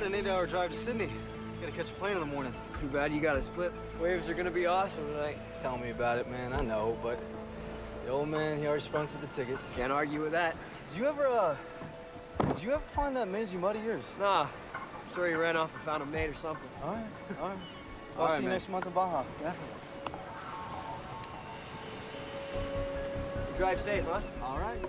got an 8-hour drive to Sydney. Gotta catch a plane in the morning. It's too bad you gotta split. Waves are gonna be awesome tonight. Tell me about it, man. I know, but the old man, he already sprung for the tickets. Can't argue with that. Did you ever find that mangy mud of yours? Nah, I'm sure he ran off and found a mate or something. All right, all right. I'll see you next month in Baja. Definitely. You drive safe, huh? All right.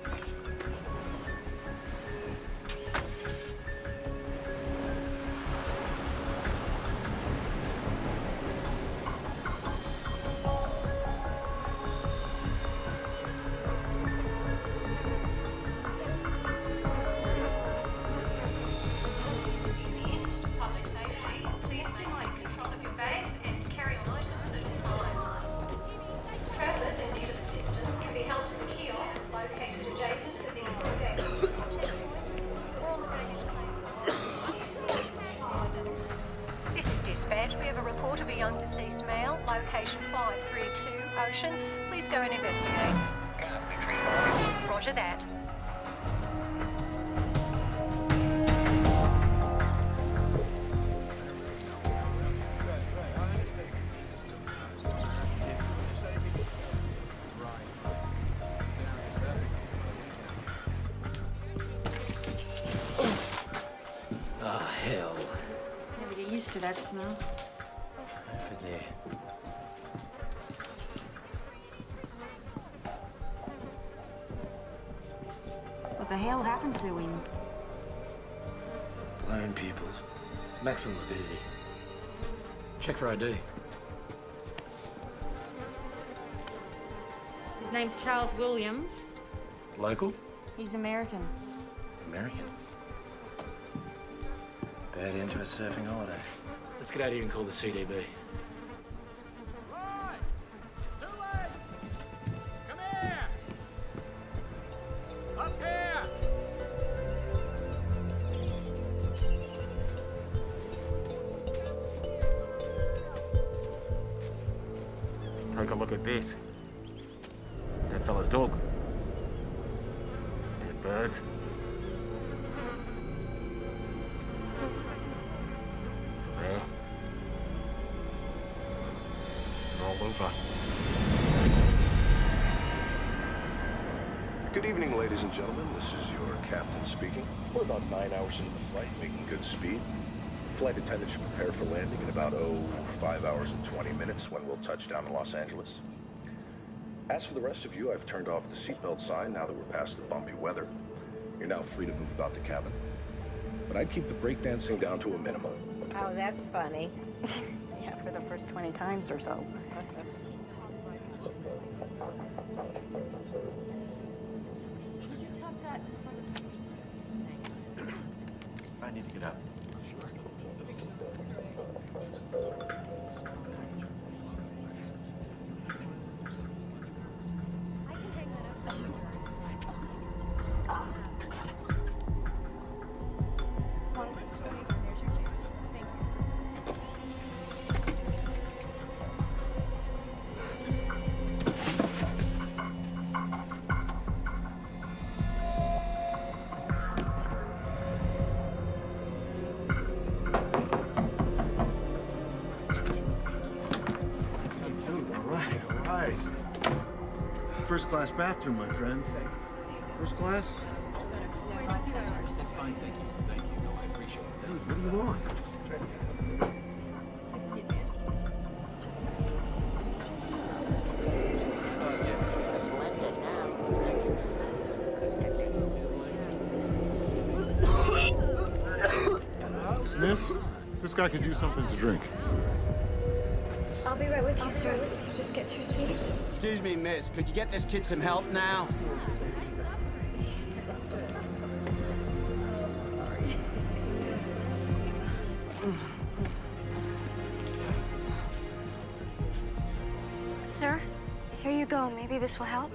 We have a report of a young deceased male, location 532 Ocean. Please go and investigate. Roger that. Oh, hell. Never get used to that smell. Over there. What the hell happened to him? Blown pupils. Maximum avidity. Check for ID. His name's Charles Williams. Local? He's American. American. Bad end to a surfing holiday. Let's get out of here and call the CDB. Roy! Too late! Come here! Up here! Take a look at this. That fella's dog. Dead birds. There. All over. Good evening, ladies and gentlemen. This is your captain speaking. We're about 9 hours into the flight, making good speed. Flight attendants should prepare for landing in about, 5 hours and 20 minutes when we'll touch down in Los Angeles. As for the rest of you, I've turned off the seatbelt sign now that we're past the bumpy weather. You're now free to move about the cabin. But I'd keep the breakdancing down to a minimum. Oh, that's funny. Yeah, for the first 20 times or so. I need to get up. First class bathroom, my friend. First class? It's fine, thank you. Thank you. No, I appreciate it. Dude, what do you want? Excuse me, Miss, this guy could use something to drink. I'll be right with you, sir. If you just get to your seat. Excuse me, miss. Could you get this kid some help now? Sir, here you go. Maybe this will help.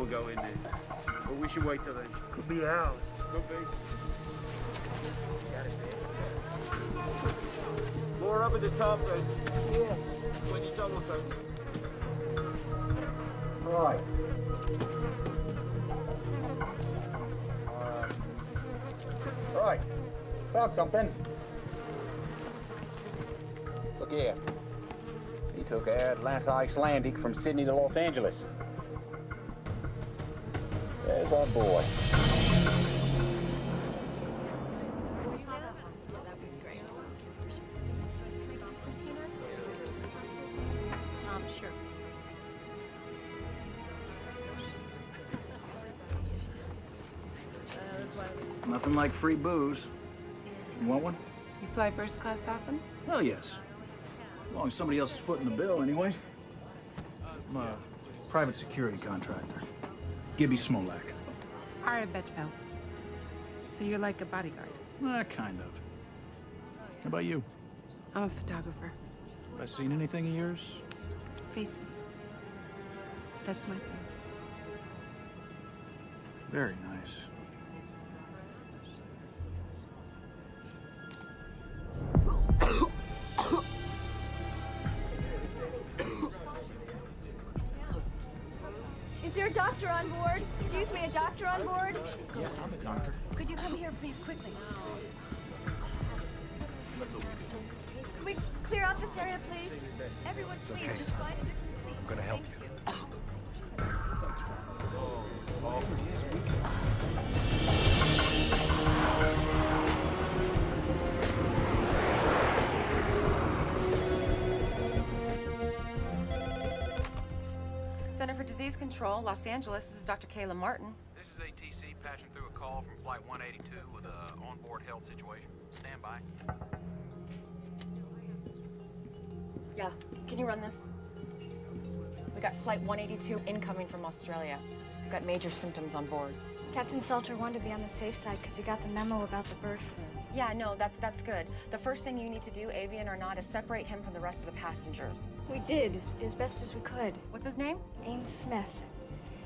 will go in there. But we should wait till then. Could be hours. Could be. More up at the top, then. Yeah. When you double take. Right. Right. Found something. Look here. He took Air Atlanta Icelandic from Sydney to Los Angeles. There's our boy. Sure. Nothing like free booze. You want one? You fly first class often? Well, yes. As long as somebody else is footing the bill, anyway. I'm a private security contractor. Gibby Smolak. I bet, Bill. So you're like a bodyguard? Kind of. How about you? I'm a photographer. Have I seen anything of yours? Faces. That's my thing. Very nice. Is there a doctor on board? Excuse me, a doctor on board? Yes, I'm a doctor. Could you come here, please, quickly? Can we clear out this area, please? Everyone, please, just find a different seat. I'm gonna help you. Center for Disease Control, Los Angeles. This is Dr. Kayla Martin. This is ATC patching through a call from Flight 182 with an onboard health situation. Stand by. Yeah, can you run this? We got Flight 182 incoming from Australia. We've got major symptoms on board. Captain Salter wanted to be on the safe side because you got the memo about the bird flu. Yeah, no, that's good. The first thing you need to do, avian or not, is separate him from the rest of the passengers. We did, as best as we could. What's his name? Ames Smith.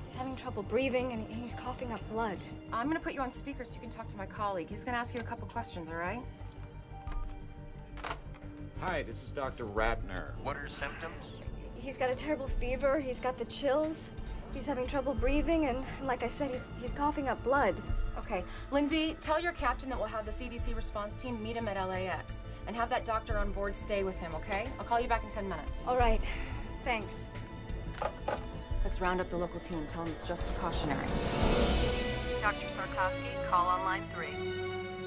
He's having trouble breathing and he's coughing up blood. I'm gonna put you on speaker so you can talk to my colleague. He's gonna ask you a couple questions, all right? Hi, this is Dr. Ratner. What are his symptoms? He's got a terrible fever, he's got the chills, he's having trouble breathing, and like I said, he's coughing up blood. Okay, Lindsay, tell your captain that we'll have the CDC response team meet him at LAX and have that doctor on board stay with him, okay? I'll call you back in 10 minutes. All right, thanks. Let's round up the local team. Tell them it's just precautionary. Dr. Sarkowski, call on line 3.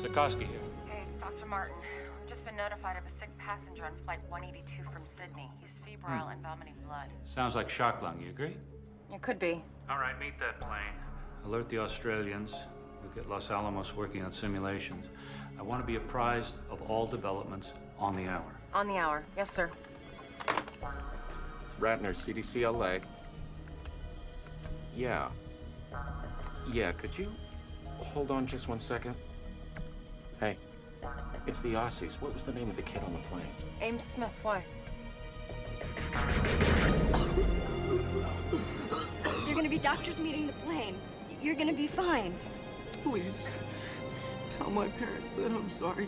Sikorsky here. Hey, it's Dr. Martin. We've just been notified of a sick passenger on Flight 182 from Sydney. He's febrile and vomiting blood. Sounds like shock lung. You agree? It could be. All right, meet that plane. Alert the Australians. We'll get Los Alamos working on simulations. I want to be apprised of all developments on the hour. On the hour. Yes, sir. Ratner, CDC LA. Yeah. Yeah, could you hold on just 1 second? Hey, it's the Aussies. What was the name of the kid on the plane? Ames Smith, why? You're gonna be doctors meeting the plane. You're gonna be fine. Please, tell my parents that I'm sorry.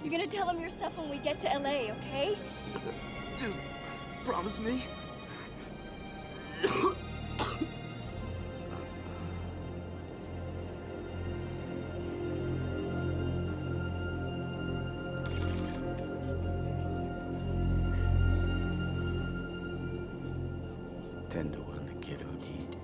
You're gonna tell them yourself when we get to LA, okay? Just promise me. Tender one, the kid OD'd.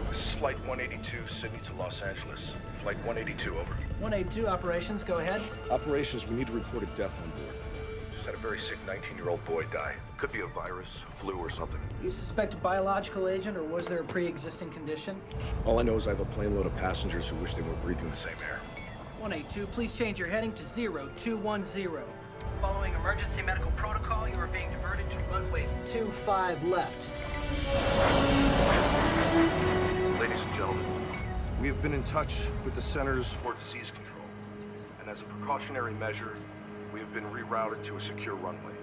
This is Flight 182, Sydney to Los Angeles. Flight 182, over. 182 operations, go ahead. Operations, we need to report a death on board. Just had a very sick 19-year-old boy die. Could be a virus, flu, or something. You suspect a biological agent, or was there a pre-existing condition? All I know is I have a plane load of passengers who wish they were breathing the same air. 182, please change your heading to 0210. Following emergency medical protocol, you are being diverted to runway 25 left. Ladies and gentlemen, we have been in touch with the Centers for Disease Control, and as a precautionary measure, we have been rerouted to a secure runway.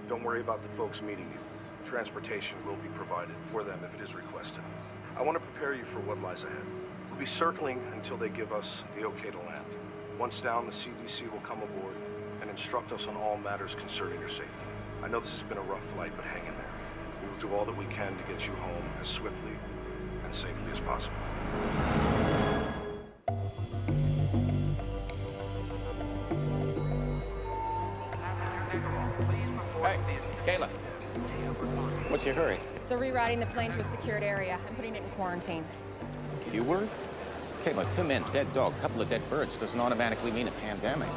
Don't worry about the folks meeting you. Transportation will be provided for them if it is requested. I want to prepare you for what lies ahead. We'll be circling until they give us the okay to land. Once down, the CDC will come aboard and instruct us on all matters concerning your safety. I know this has been a rough flight, but hang in there. We will do all that we can to get you home as swiftly and safely as possible. Hey, Kayla. What's your hurry? They're rerouting the plane to a secured area. I'm putting it in quarantine. Q-word? Kayla, 2 men, dead dog, couple of dead birds doesn't automatically mean a pandemic.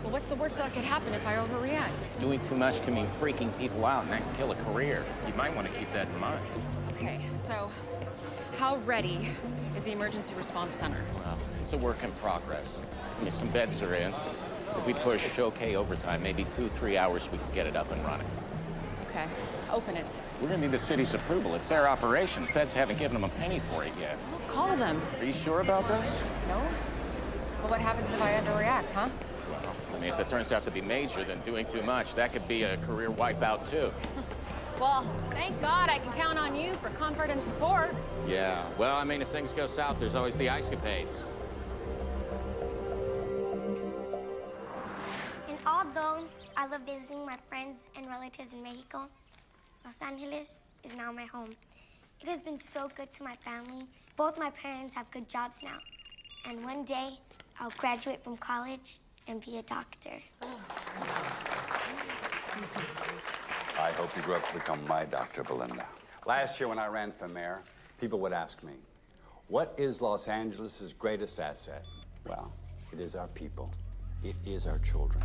Well, what's the worst that could happen if I overreact? Doing too much can mean freaking people out, and that can kill a career. You might want to keep that in mind. Okay, so how ready is the emergency response center? Well, it's a work in progress. I mean, some beds are in. If we push okay overtime, maybe 2-3 hours, we can get it up and running. Okay, open it. We're gonna need the city's approval. It's their operation. Feds haven't given them a penny for it yet. Call them. Are you sure about this? No? Well, what happens if I underreact, huh? Well, I mean, if it turns out to be major, then doing too much, that could be a career wipeout, too. Well, thank God I can count on you for comfort and support. Yeah, well, I mean, if things go south, there's always the ice-capades. And although I love visiting my friends and relatives in Mexico, Los Angeles is now my home. It has been so good to my family. Both my parents have good jobs now. And one day, I'll graduate from college and be a doctor. I hope you grow up to become my Dr. Belinda. Last year when I ran for mayor, people would ask me, what is Los Angeles' greatest asset? Well, it is our people. It is our children.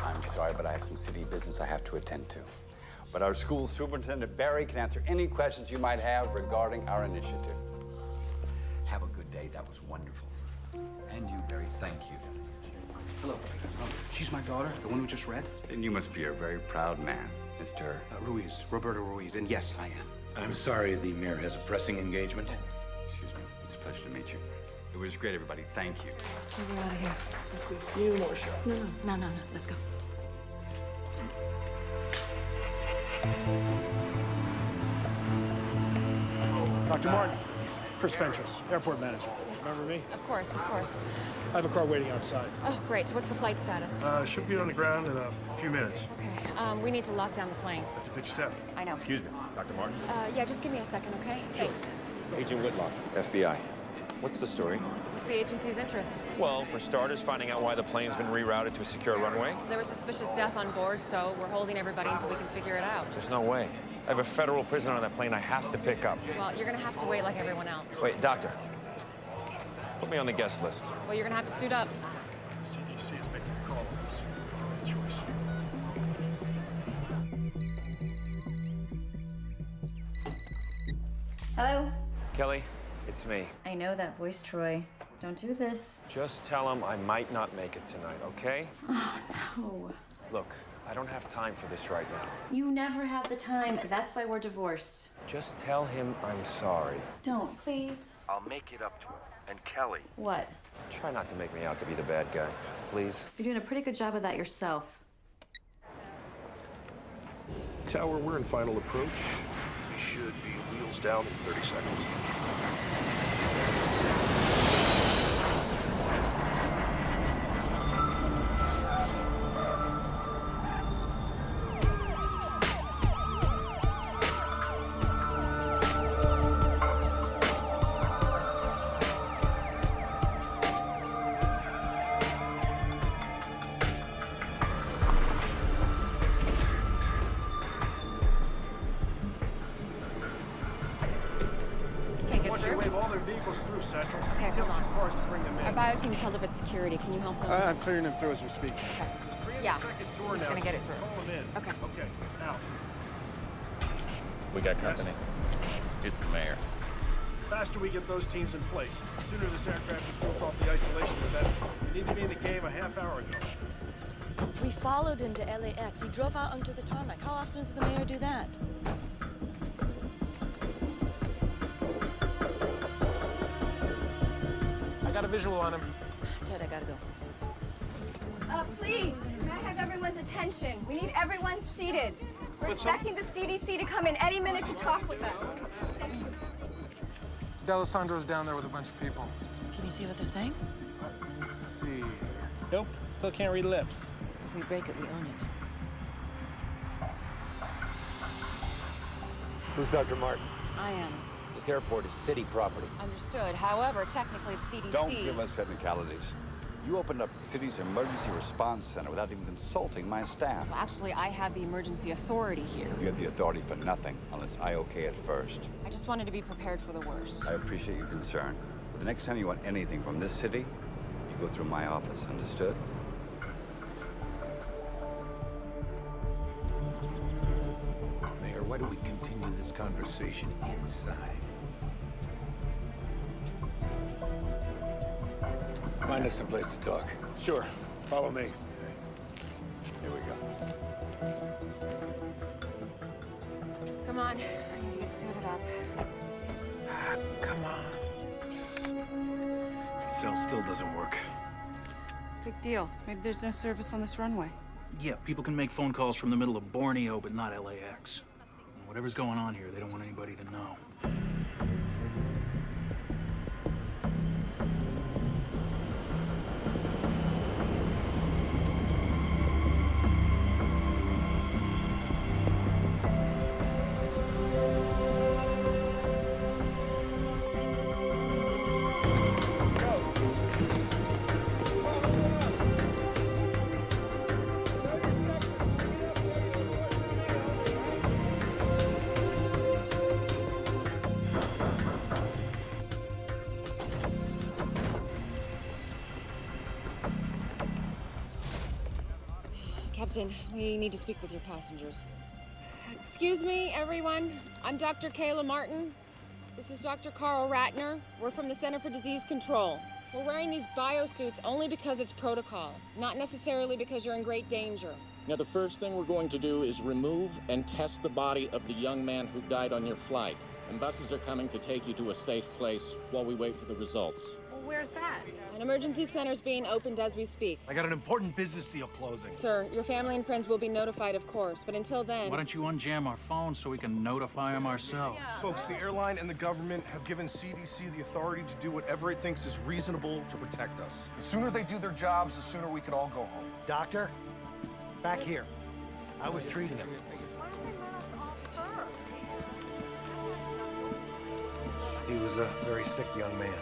I'm sorry, but I have some city business I have to attend to. But our school superintendent, Barry, can answer any questions you might have regarding our initiative. Have a good day. That was wonderful. And you, Barry, thank you. Hello. She's my daughter, the one who just read? Then you must be a very proud man, Mr. Ruiz, Roberto Ruiz, and yes, I am. I'm sorry, the mayor has a pressing engagement. Excuse me. It's a pleasure to meet you. It was great, everybody. Thank you. Get out of here. Just a few more shots. No. Let's go. Dr. Martin, Chris Fentress, airport manager. Yes. Remember me? Of course. I have a car waiting outside. Oh, great. What's the flight status? Should be on the ground in a few minutes. Okay. We need to lock down the plane. That's a big step. I know. Excuse me, Dr. Martin. Yeah, just give me a second, okay? Thanks. Agent Whitlock, FBI. What's the story? What's the agency's interest? Well, for starters, finding out why the plane's been rerouted to a secure runway. There was suspicious death on board, so we're holding everybody until we can figure it out. There's no way. I have a federal prisoner on that plane I have to pick up. Well, you're gonna have to wait like everyone else. Wait, doctor. Put me on the guest list. Well, you're gonna have to suit up. CDC is making a call on this. Good choice. Hello? Kelly, it's me. I know that voice, Troy. Don't do this. Just tell him I might not make it tonight, okay? Oh, no. Look, I don't have time for this right now. You never have the time. That's why we're divorced. Just tell him I'm sorry. Don't, please. I'll make it up to him. And Kelly. What? Try not to make me out to be the bad guy, please. You're doing a pretty good job of that yourself. Tower, we're in final approach. We should be wheels down in 30 seconds. Through Central. Okay, hold on. 2 cars to bring them in. Our bio team's held up at security. Can you help them? I'm clearing them through as we speak. Okay. Yeah. He's gonna get it through. Call them in. Okay. Okay. Now. We got company. It's the mayor. The faster we get those teams in place, the sooner this aircraft is moved off the isolation, the better. We need to be in the game a half hour ago. We followed him to LAX. He drove out onto the tarmac. How often does the mayor do that? I got a visual on him. Ted, I gotta go. Please, may I have everyone's attention? We need everyone seated. We're expecting the CDC to come in any minute to talk with us. D'Alessandro's down there with a bunch of people. Can you see what they're saying? Let's see. Nope, still can't read lips. If we break it, we own it. Who's Dr. Martin? I am. This airport is city property. Understood. However, technically it's CDC. Don't give us technicalities. You opened up the city's emergency response center without even consulting my staff. Well, actually, I have the emergency authority here. You have the authority for nothing unless I okay it first. I just wanted to be prepared for the worst. I appreciate your concern. But the next time you want anything from this city, you go through my office, understood? Mayor, why don't we continue this conversation inside? Find us some place to talk. Sure. Follow me. Here we go. Come on. I need to get suited up. Come on. Cell still doesn't work. Big deal. Maybe there's no service on this runway. Yeah, people can make phone calls from the middle of Borneo, but not LAX. Whatever's going on here, they don't want anybody to know. Captain, we need to speak with your passengers. Excuse me, everyone. I'm Dr. Kayla Martin. This is Dr. Carl Ratner. We're from the Center for Disease Control. We're wearing these biosuits only because it's protocol, not necessarily because you're in great danger. Now, the first thing we're going to do is remove and test the body of the young man who died on your flight. And buses are coming to take you to a safe place while we wait for the results. Well, where's that? An emergency center's being opened as we speak. I got an important business deal closing. Sir, your family and friends will be notified, of course, but until then... Why don't you unjam our phones so we can notify them ourselves? Folks, the airline and the government have given CDC the authority to do whatever it thinks is reasonable to protect us. The sooner they do their jobs, the sooner we can all go home. Doctor, back here. I was treating him. He was a very sick young man.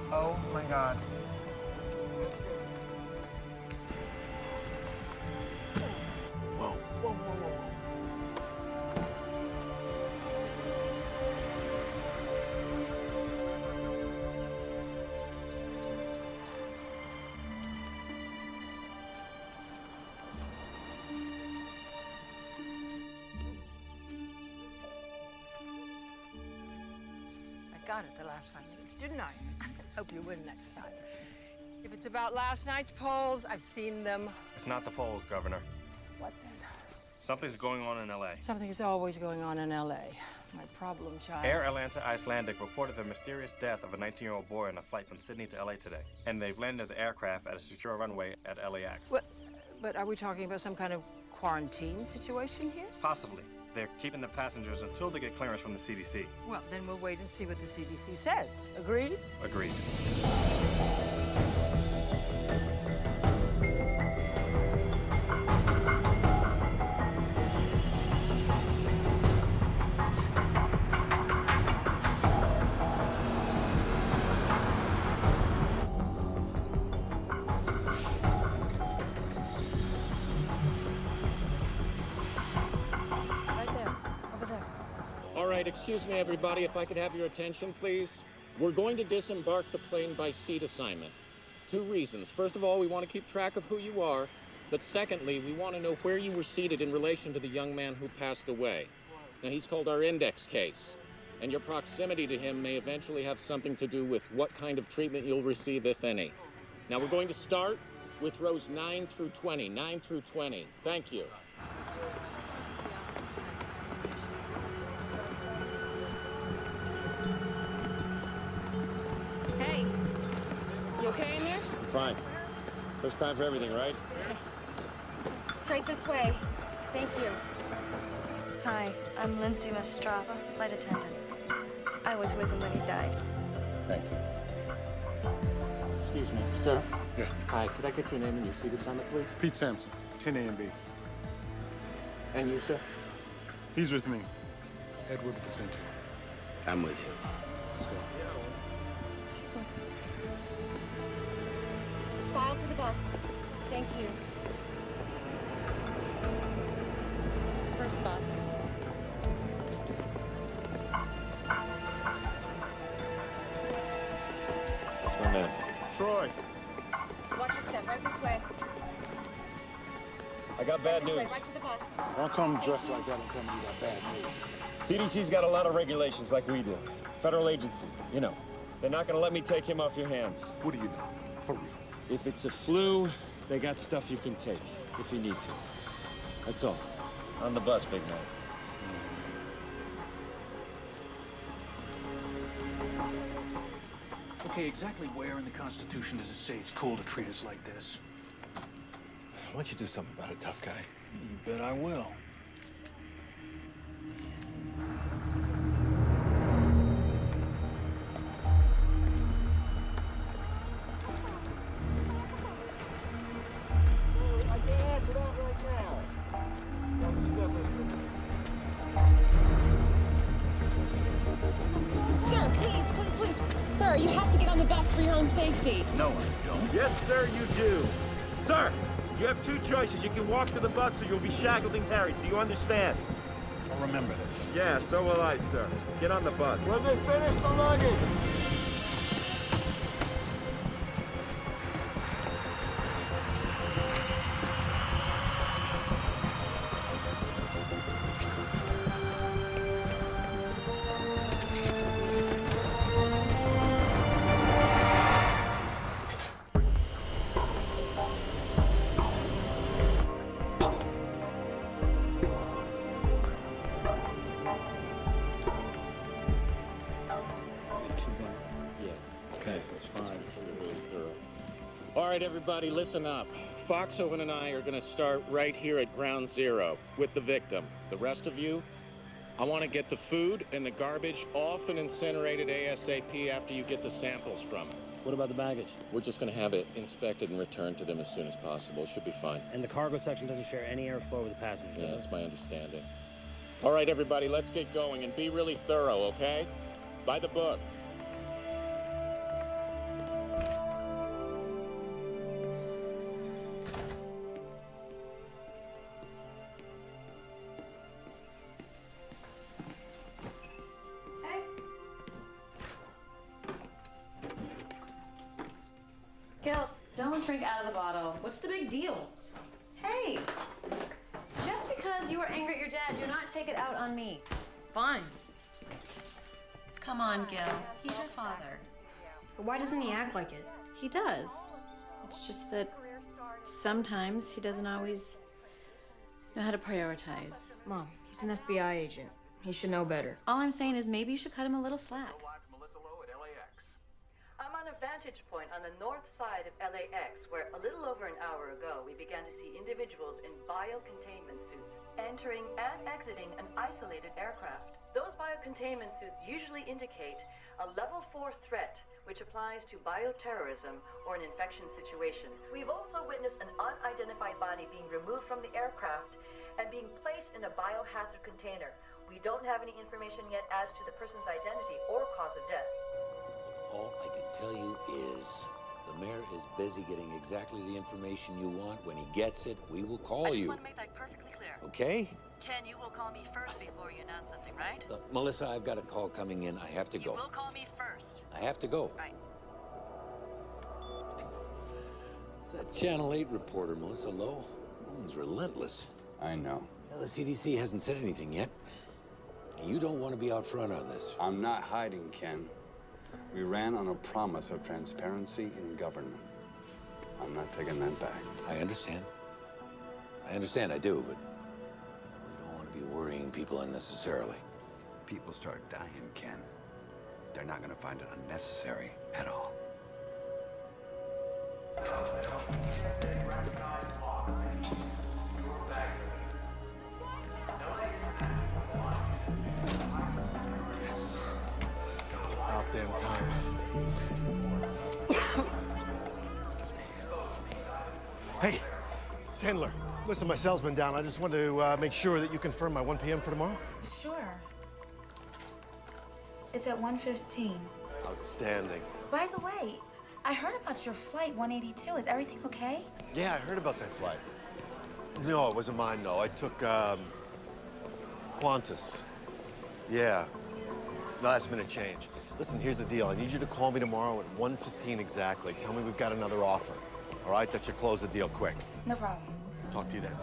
Oh my God. Whoa, whoa, whoa, whoa, whoa. I got it the last 5 minutes, didn't I? Hope you win next time. If it's about last night's polls, I've seen them. It's not the polls, Governor. What then? Something's going on in L.A. Something is always going on in L.A. My problem child. Air Atlanta Icelandic reported the mysterious death of a 19-year-old boy on a flight from Sydney to L.A. today. And they've landed the aircraft at a secure runway at LAX. But are we talking about some kind of quarantine situation here? Possibly. They're keeping the passengers until they get clearance from the CDC. Well, then we'll wait and see what the CDC says. Agreed? Agreed. right, excuse me, everybody. If I could have your attention, please. We're going to disembark the plane by seat assignment. 2 reasons. First of all, we want to keep track of who you are. But secondly, we want to know where you were seated in relation to the young man who passed away. Now, he's called our index case. And your proximity to him may eventually have something to do with what kind of treatment you'll receive, if any. Now, we're going to start with rows 9 through 20. 9 through 20. Thank you. Hey, you okay in there? I'm fine. First time for everything, right? Straight this way. Thank you. Hi, I'm Lindsay Mastrava, flight attendant. I was with him when he died. Thank you. Excuse me, sir. Yeah. Hi, could I get your name and your seat assignment, please? Pete Sampson, 10 A and B. And you, sir? He's with me. Edward Vicente. I'm with you. Let's go. Just file to the bus. Thank you. First bus. That's my man. Troy. Watch your step. Right this way. I got bad This way, news. right to the bus. Don't come dressed like that and tell me you got bad news. CDC's got a lot of regulations like we do. Federal agency, you know. They're not gonna let me take him off your hands. What do you know? For real. If it's a flu, they got stuff you can take, if you need to. That's all. On the bus, big man. Okay, exactly where in the Constitution does it say it's cool to treat us like this? Why don't you do something about it, tough guy? You bet I will. Sir, please, please, please. Sir, you have to get on the bus for your own safety. No, I don't. Yes, sir, you do. Sir, you have 2 choices. You can walk to the bus or you'll be shackled and carried. Do you understand? I'll remember this. Yeah, so will I, sir. Get on the bus. When they finish the luggage. All right, everybody, listen up. Foxhoven and I are going to start right here at ground zero with the victim. The rest of you, I want to get the food and the garbage off and incinerated ASAP after you get the samples from it. What about the baggage? We're just going to have it inspected and returned to them as soon as possible. It should be fine. And the cargo section doesn't share any airflow with the passengers, Yeah, does that's it? my understanding. All right, everybody, let's get going and be really thorough, okay? By the book. Gil, don't drink out of the bottle. What's the big deal? Hey, just because you were angry at your dad, do not take it out on me. Fine. Come on, Gil. He's your father. But why doesn't he act like it? He does. It's just that sometimes he doesn't always know how to prioritize. Mom, he's an FBI agent. He should know better. All I'm saying is maybe you should cut him a little slack. I'm on a vantage point on the north side of LAX, where a little over an hour ago, we began to see individuals in biocontainment suits entering and exiting an isolated aircraft. Those biocontainment suits usually indicate a level 4 threat, which applies to bioterrorism or an infection situation. We've also witnessed an unidentified body being removed from the aircraft and being placed in a biohazard container. We don't have any information yet as to the person's identity or cause of death. All I can tell you is the mayor is busy getting exactly the information you want. When he gets it, we will call you. I just want to make that perfectly clear. Okay? Ken, you will call me first before you announce something, right? right? Melissa, I've got a call coming in. I have to go. You will call me first. I have to go. Right. It's that Channel 8 reporter, Melissa Lowe. Woman's relentless. I know. Now, the CDC hasn't said anything yet. You don't want to be out front on this. I'm not hiding, Ken. We ran on a promise of transparency in government. I'm not taking that back. I understand. I do, but we don't want to be worrying people unnecessarily. People start dying, Ken. They're not going to find it unnecessary at all. Yes. It's about damn time. Hey, it's Handler. Listen, my cell's been down. I just wanted to make sure that you confirm my 1 p.m. for tomorrow. Sure. It's at 1:15. Outstanding. By the way, I heard about your flight 182. Is everything okay? Yeah, I heard about that flight. No, it wasn't mine, no. I took, Qantas. Yeah. Last minute change. Listen, here's the deal. I need you to call me tomorrow at 1:15 exactly. Tell me we've got another offer. All right? That should close the deal quick. No problem. Talk to you then.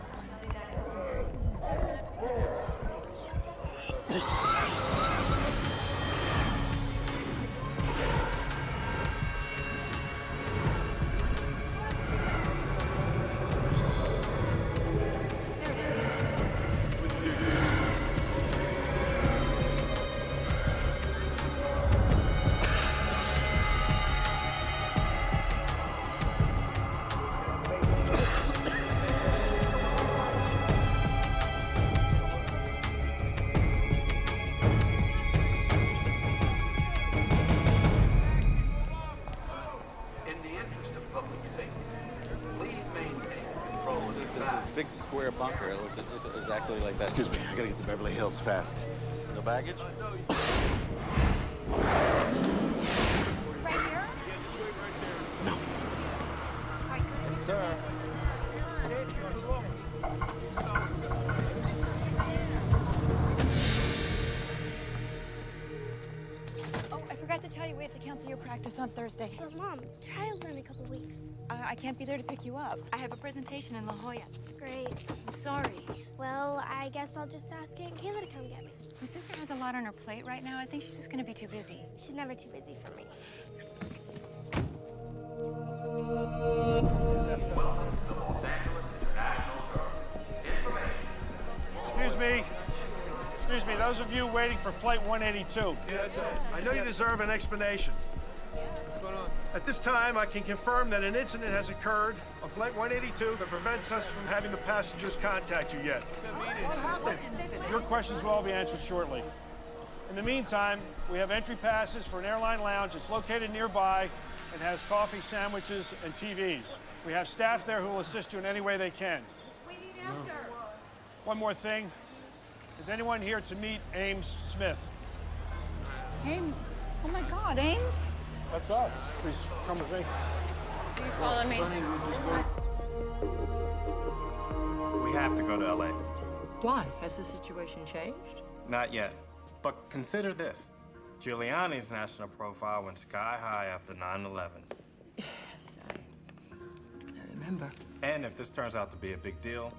Big square bunker. It looks just exactly like that. Excuse me, I gotta get to Beverly Hills fast. No baggage? Right here? No. Yes, sir. Oh, I forgot to tell you, we have to cancel your practice on Thursday. But Mom, trials are in a couple weeks. I can't be there to pick you up. I have a presentation in La Jolla. Great. I'm sorry. Well, I guess I'll just ask Aunt Kayla to come get me. My sister has a lot on her plate right now. I think she's just gonna be too busy. She's never too busy for me. Welcome to the Los Angeles International Journal. Information. Excuse me, those of you waiting for Flight 182. Yes, sir. I know you deserve an explanation. What's going on? At this time, I can confirm that an incident has occurred on Flight 182 that prevents us from having the passengers contact you yet. What happened? Your questions will all be answered shortly. In the meantime, we have entry passes for an airline lounge. It's located nearby and has coffee, sandwiches, and TVs. We have staff there who will assist you in any way they can. We need answers. One more thing. Is anyone here to meet Ames Smith? Ames? Oh my God, Ames? That's us. Please come with me. Do you follow me? We have to go to LA. Why? Has the situation changed? Not yet. But consider this. Giuliani's national profile went sky high after 9/11. Yes, I remember. And if this turns out to be a big deal,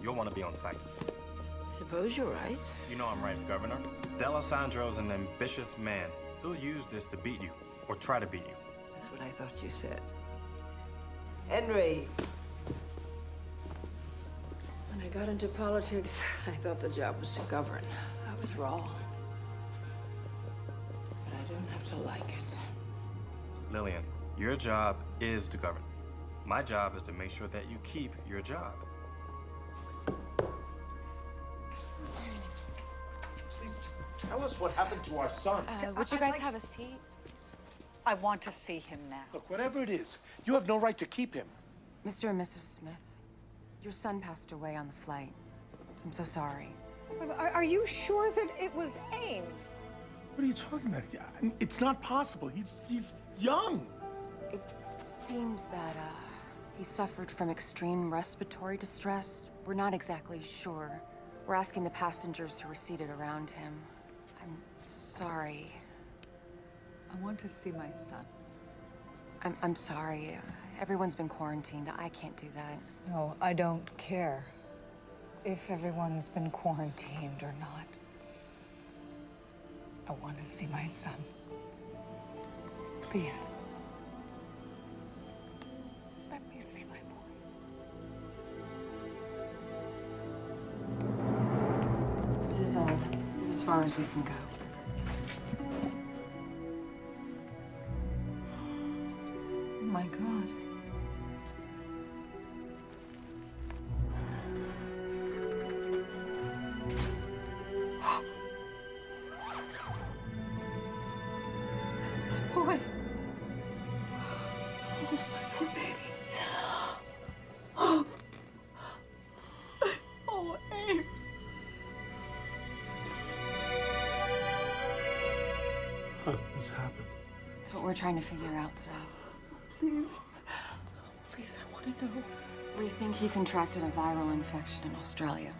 you'll want to be on site. I suppose you're right. You know I'm right, Governor. D'Alessandro's an ambitious man. He'll use this to beat you, or try to beat you. That's what I thought you said. Henry. When I got into politics, I thought the job was to govern. I was wrong. But I don't have to like it. Lillian, your job is to govern. My job is to make sure that you keep your job. Please tell us what happened to our son. Would you guys have a seat? I want to see him now. Look, whatever it is, you have no right to keep him. Mr. and Mrs. Smith, your son passed away on the flight. I'm so sorry. Are you sure that it was Ames? What are you talking about? It's not possible. He's young. It seems that he suffered from extreme respiratory distress. We're not exactly sure. We're asking the passengers who were seated around him. I'm sorry. I want to see my son. I'm sorry. Everyone's been quarantined. I can't do that. No, I don't care if everyone's been quarantined or not. I want to see my son. Please. Let me see my boy. This is as far as we can go. Oh my God. That's my boy. Oh, my poor baby. Oh, Ames. How did this happen? That's what we're trying to figure out, sir. Please. Please, I want to know. We think he contracted a viral infection in Australia.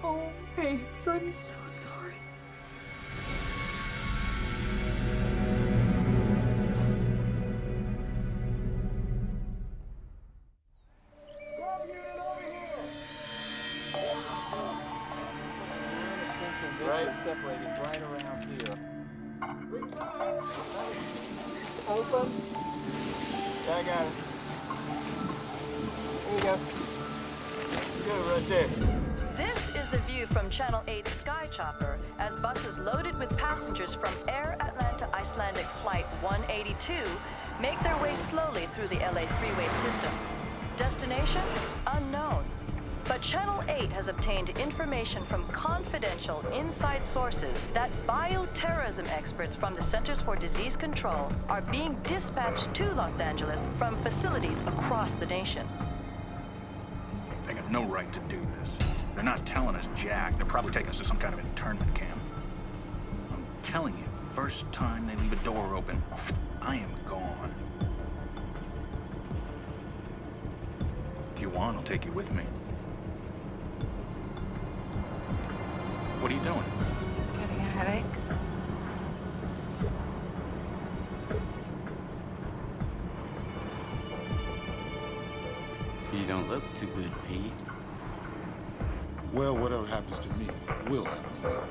Oh, Ames, I'm so sorry. Right. Separated right around here. Open. Yeah, I got it. There you go. Good, right there. This is the view from Channel 8 Sky Chopper as buses loaded with passengers from Air Atlanta Icelandic Flight 182 make their way slowly through the LA freeway system. Destination? Unknown. But Channel 8 has obtained information from confidential inside sources that bioterrorism experts from the Centers for Disease Control are being dispatched to Los Angeles from facilities across the nation. They got no right to do this. They're not telling us jack. They're probably taking us to some kind of internment camp. I'm telling you, first time they leave a door open, I am gone. If you want, I'll take you with me. What are you doing? Getting a headache? You don't look too good, Pete. Well, whatever happens to me will happen to you.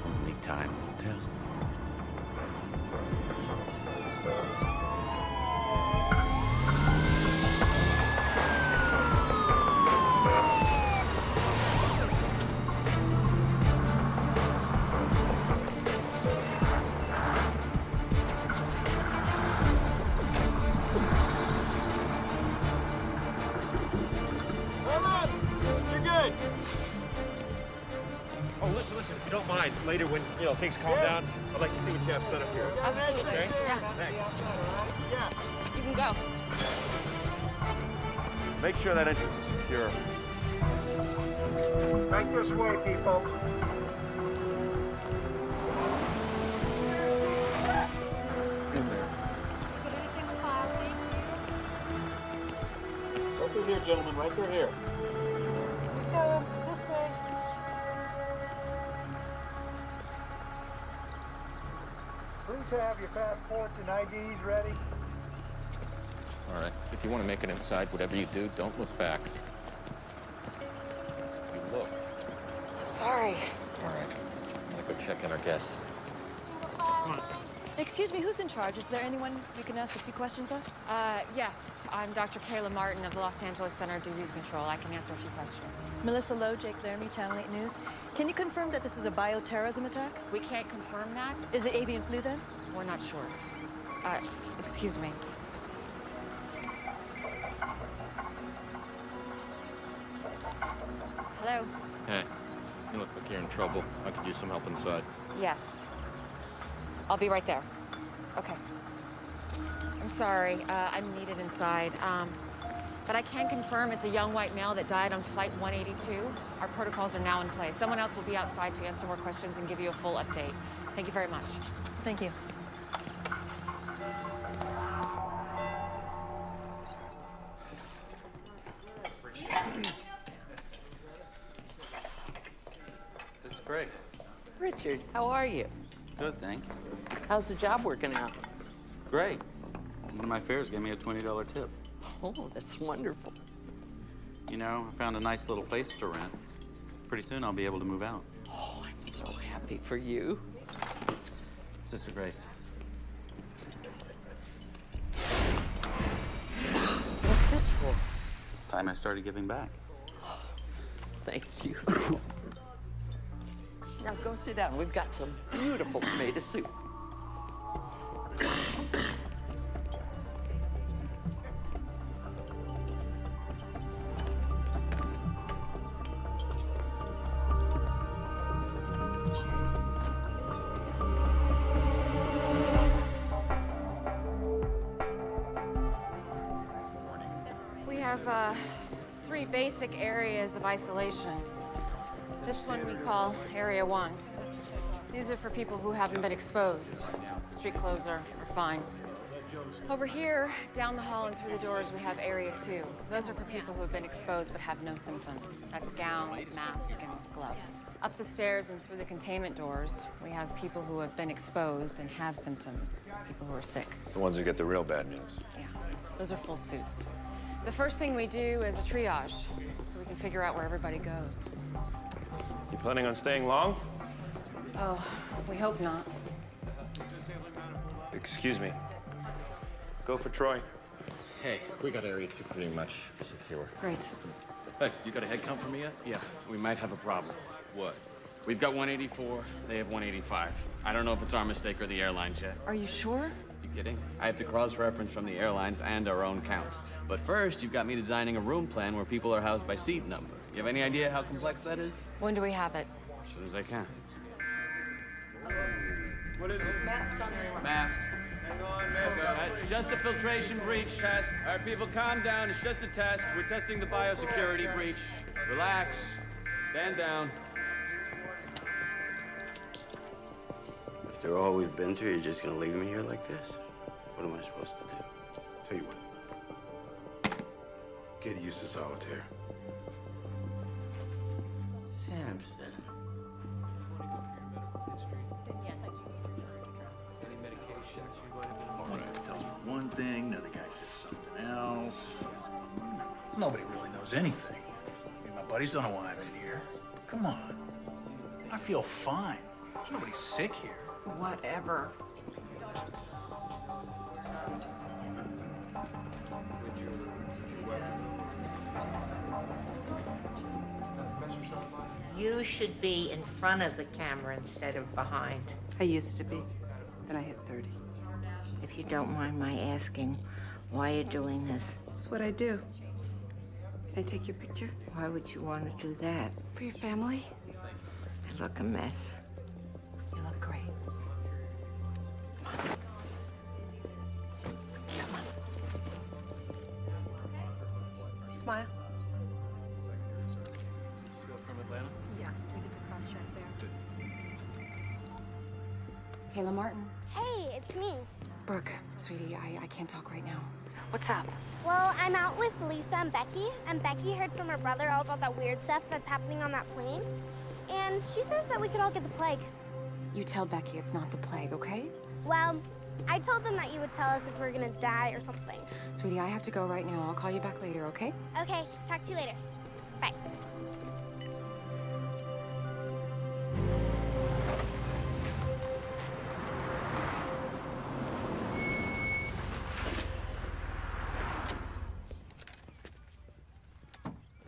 Only time will tell. Oh, listen, if you don't mind, later when, things calm down, I'd like to see what you have set up here. Absolutely. Okay? Yeah. Thanks. You can go. Make sure that entrance is secure. Right this way, people. In there. Go through here, gentlemen, right through here. Go this way. Please have your passports and IDs ready. All right. If you want to make it inside, whatever you do, don't look back. You look. Sorry. All right. I'll go check in our guests. Excuse me, who's in charge? Is there anyone we can ask a few questions of? Yes. I'm Dr. Kayla Martin of the Los Angeles Center of Disease Control. I can answer a few questions. Melissa Lowe, Jake Laramie, Channel 8 News. Can you confirm that this is a bioterrorism attack? We can't confirm that. Is it avian flu then? We're not sure. Excuse me. Hello? Hey, you look like you're in trouble. I could use some help inside. Yes. I'll be right there. Okay. I'm sorry. I'm needed inside. But I can confirm it's a young white male that died on Flight 182. Our protocols are now in place. Someone else will be outside to answer more questions and give you a full update. Thank you very much. Thank you. Grace. Richard, how are you? Good, thanks. How's the job working out? Great. One of my fares gave me a $20 tip. Oh, that's wonderful. You know, I found a nice little place to rent. Pretty soon I'll be able to move out. Oh, I'm so happy for you. Sister Grace. What's this for? It's time I started giving back. Thank you. Now go sit down. We've got some beautiful tomato soup. We have 3 basic areas of isolation. This one we call Area 1. These are for people who haven't been exposed. Street clothes are fine. Over here, down the hall and through the doors, we have Area 2. Those are for people who have been exposed but have no symptoms. That's gowns, masks, and gloves. Up the stairs and through the containment doors, we have people who have been exposed and have symptoms, people who are sick. The ones who get the real bad news. Yeah, those are full suits. The first thing we do is a triage, so we can figure out where everybody goes. You planning on staying long? Oh, we hope not. Excuse me. Go for Troy. Hey, we got Area 2 pretty much secure. Great. Hey, you got a head count for me yet? Yeah, we might have a problem. What? We've got 184, they have 185. I don't know if it's our mistake or the airlines yet. Are you sure? You kidding? I have to cross-reference from the airlines and our own counts. But first, you've got me designing a room plan where people are housed by seat number. You have any idea how complex that is? When do we have it? As soon as I can. What is it? Masks on everyone. Masks. Hang on, man. Just a filtration breach test. All right, people, calm down. It's just a test. We're testing the biosecurity breach. Relax. Stand down. After all we've been through, you're just gonna leave me here like this? What am I supposed to do? Tell you what. Get used to solitaire. Samson. Yes, I do need your Any medications? One guy tells me one thing, the other guy says something else. Nobody really knows anything. I mean, my buddies don't know why I'm in here. Come on. I feel fine. There's nobody sick here. Whatever. You should be in front of the camera instead of behind. I used to be. Then I hit 30. If you don't mind my asking, why are you doing this? It's what I do. Can I take your picture? Why would you want to do that? For your family? I look a mess. You look great. Come on. Smile. From Atlanta? Yeah, we did the cross-check there. Kayla Martin. Hey, it's me. Brooke, sweetie, I can't talk right now. What's up? Well, I'm out with Lisa and Becky heard from her brother all about that weird stuff that's happening on that plane. And she says that we could all get the plague. You tell Becky it's not the plague, okay? Well, I told them that you would tell us if we're gonna die or something. Sweetie, I have to go right now. I'll call you back later, okay? Okay, talk to you later. Bye.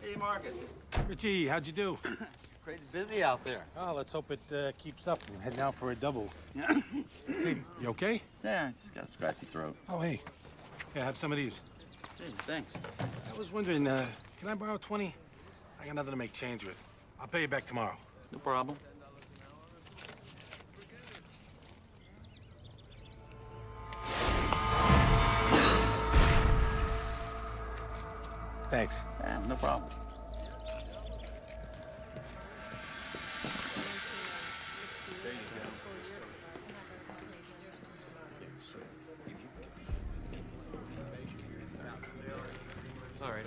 Hey, Marcus. Richie, how'd you do? Crazy busy out there. Oh, let's hope it keeps up. I'm heading out for a double. Hey, you okay? Yeah, I just got a scratchy throat. Oh, hey. Yeah, have some of these. Hey, thanks. I was wondering, can I borrow 20? I got nothing to make change with. I'll pay you back tomorrow. No problem. Thanks. Yeah, no problem. All right,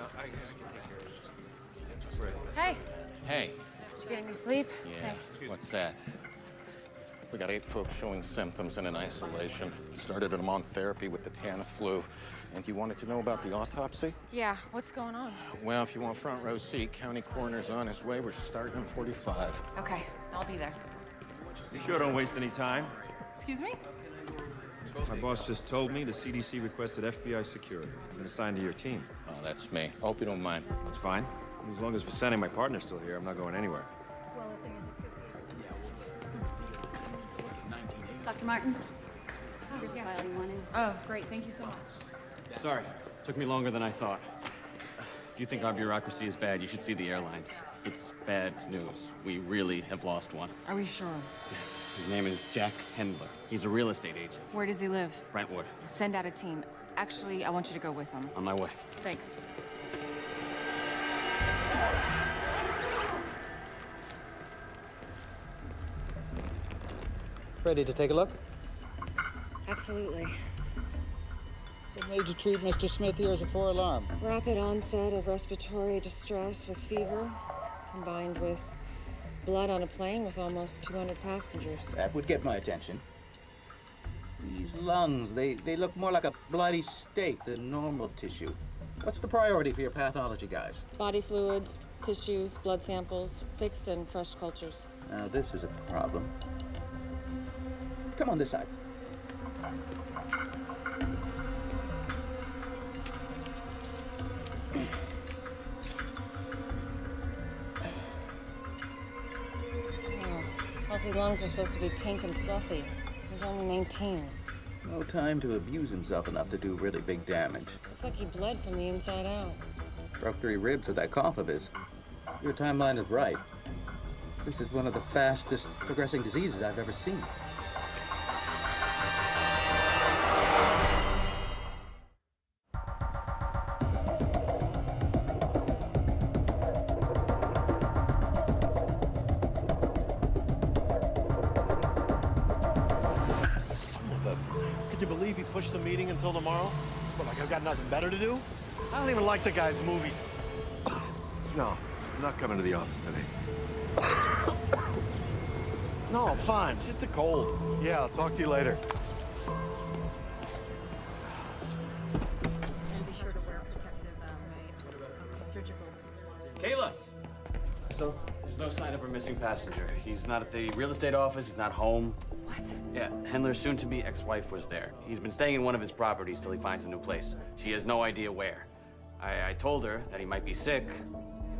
Hey, Hey. did you get any Any sleep? Yeah. What's that? We got 8 folks showing symptoms and in isolation. Started them on therapy with the Tamiflu. And you wanted to know about the autopsy? Yeah, what's going on? Well, if you want front row seat, county coroner's on his way. We're starting in 45. Okay, I'll be there. You sure don't waste any time. Excuse me? My boss just told me the CDC requested FBI security. I'm assigned to your team. Oh, that's me. Hope you don't mind. It's fine. As long as Vasani, my partner's still here, I'm not going anywhere. Dr. Martin? Here's the file you wanted. Oh, great. Thank you so much. Sorry, took me longer than I thought. If you think our bureaucracy is bad, you should see the airlines. It's bad news. We really have lost one. Are we sure? Yes. His name is Jack Hendler. He's a real estate agent. Where does he live? Brentwood. Send out a team. Actually, I want you to go with him. On my way. Thanks. Ready to take a look? Absolutely. What made you treat Mr. Smith here as a 4-alarm? Rapid onset of respiratory distress with fever, combined with blood on a plane with almost 200 passengers. That would get my attention. These lungs, they look more like a bloody steak than normal tissue. What's the priority for your pathology guys? Body fluids, tissues, blood samples, fixed and fresh cultures. Now this is a problem. Come on this side. Healthy lungs are supposed to be pink and fluffy. He's only 19. No time to abuse himself enough to do really big damage. Looks like he bled from the inside out. Broke 3 ribs with that cough of his. Your timeline is right. This is one of the fastest progressing diseases I've ever seen. Can you believe he pushed the meeting until tomorrow? What, like I've got nothing better to do? I don't even like the guy's movies. No, I'm not coming to the office today. No, I'm fine. It's just a cold. Yeah, I'll talk to you later. And be sure to wear protective surgical. Kayla! So, there's no sign of our missing passenger. He's not at the real estate office, he's not home. What? Yeah, Hendler's soon-to-be ex-wife was there. He's been staying in one of his properties till he finds a new place. She has no idea where. I told her that he might be sick.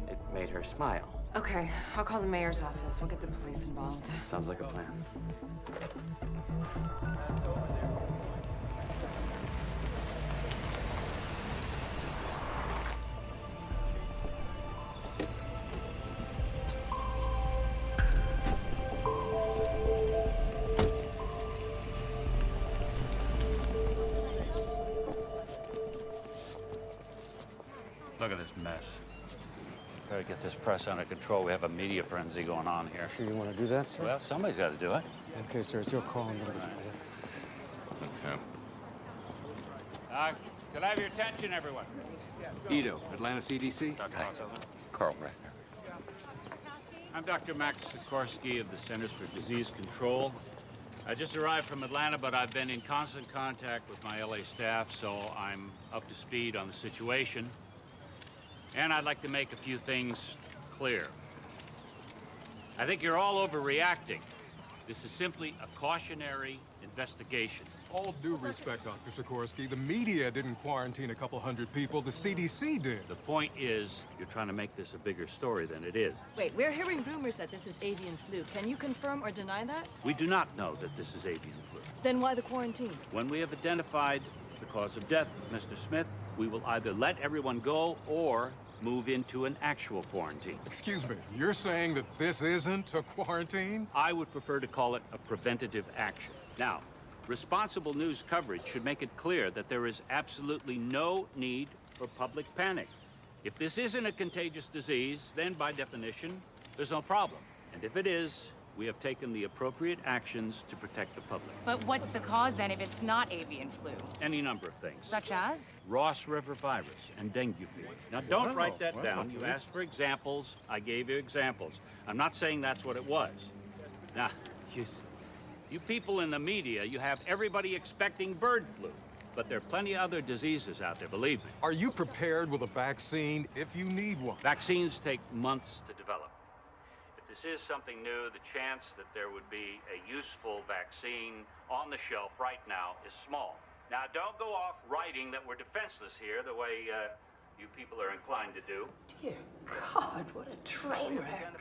It made her smile. Okay, I'll call the mayor's office. We'll get the police involved. Sounds like a plan. Look at this mess. Better get this press under control. We have a media frenzy going on here. Sure you want to do that, sir? Well, somebody's got to do it. Okay, sir, it's your call. I'm going to get you. That's him. Could I have your attention, everyone? Edo, Atlanta CDC. Carl Ratner. I'm Dr. Max Sikorsky of the Centers for Disease Control. I just arrived from Atlanta, but I've been in constant contact with my LA staff, so I'm up to speed on the situation. And I'd like to make a few things clear. I think you're all overreacting. This is simply a cautionary investigation. All due respect, Dr. Sikorsky, the media didn't quarantine a couple hundred people, the CDC did. The point is, you're trying to make this a bigger story than it is. Wait, we're hearing rumors that this is avian flu. Can you confirm or deny that? We do not know that this is avian flu. Then why the quarantine? When we have identified the cause of death, Mr. Smith, we will either let everyone go or move into an actual quarantine. Excuse me, you're saying that this isn't a quarantine? I would prefer to call it a preventative action. Now, responsible news coverage should make it clear that there is absolutely no need for public panic. If this isn't a contagious disease, then by definition, there's no problem. And if it is, we have taken the appropriate actions to protect the public. But what's the cause then if it's not avian flu? Any number of things. Such as? Ross River virus and dengue fever. Now, don't write that down. You asked for examples. I gave you examples. I'm not saying that's what it was. Now, you people in the media, you have everybody expecting bird flu. But there are plenty of other diseases out there, believe me. Are you prepared with a vaccine if you need one? Vaccines take months to develop. If this is something new, the chance that there would be a useful vaccine on the shelf right now is small. Now, don't go off writing that we're defenseless here the way you people are inclined to do. Dear God, what a train wreck.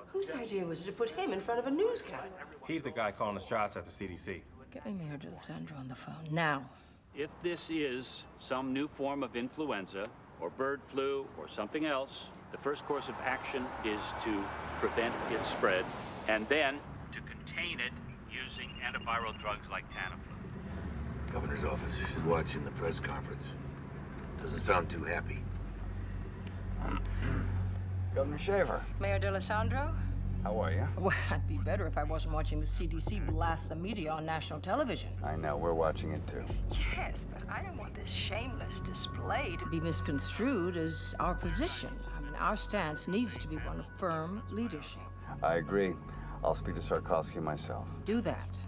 Whose idea was it to put him in front of a news camera? He's the guy calling the shots at the CDC. Get me Mayor D'Alessandro on the phone, now. If this is some new form of influenza or bird flu or something else, the first course of action is to prevent its spread and then to contain it using antiviral drugs like Tamiflu. Governor's office is watching the press conference. Doesn't sound too happy. Governor Shaver. Mayor D'Alessandro? How are you? Well, I'd be better if I wasn't watching the CDC blast the media on national television. I know, we're watching it too. Yes, but I don't want this shameless display to be misconstrued as our position. I mean, our stance needs to be one of firm leadership. I agree. I'll speak to Sarkovsky myself. Do that.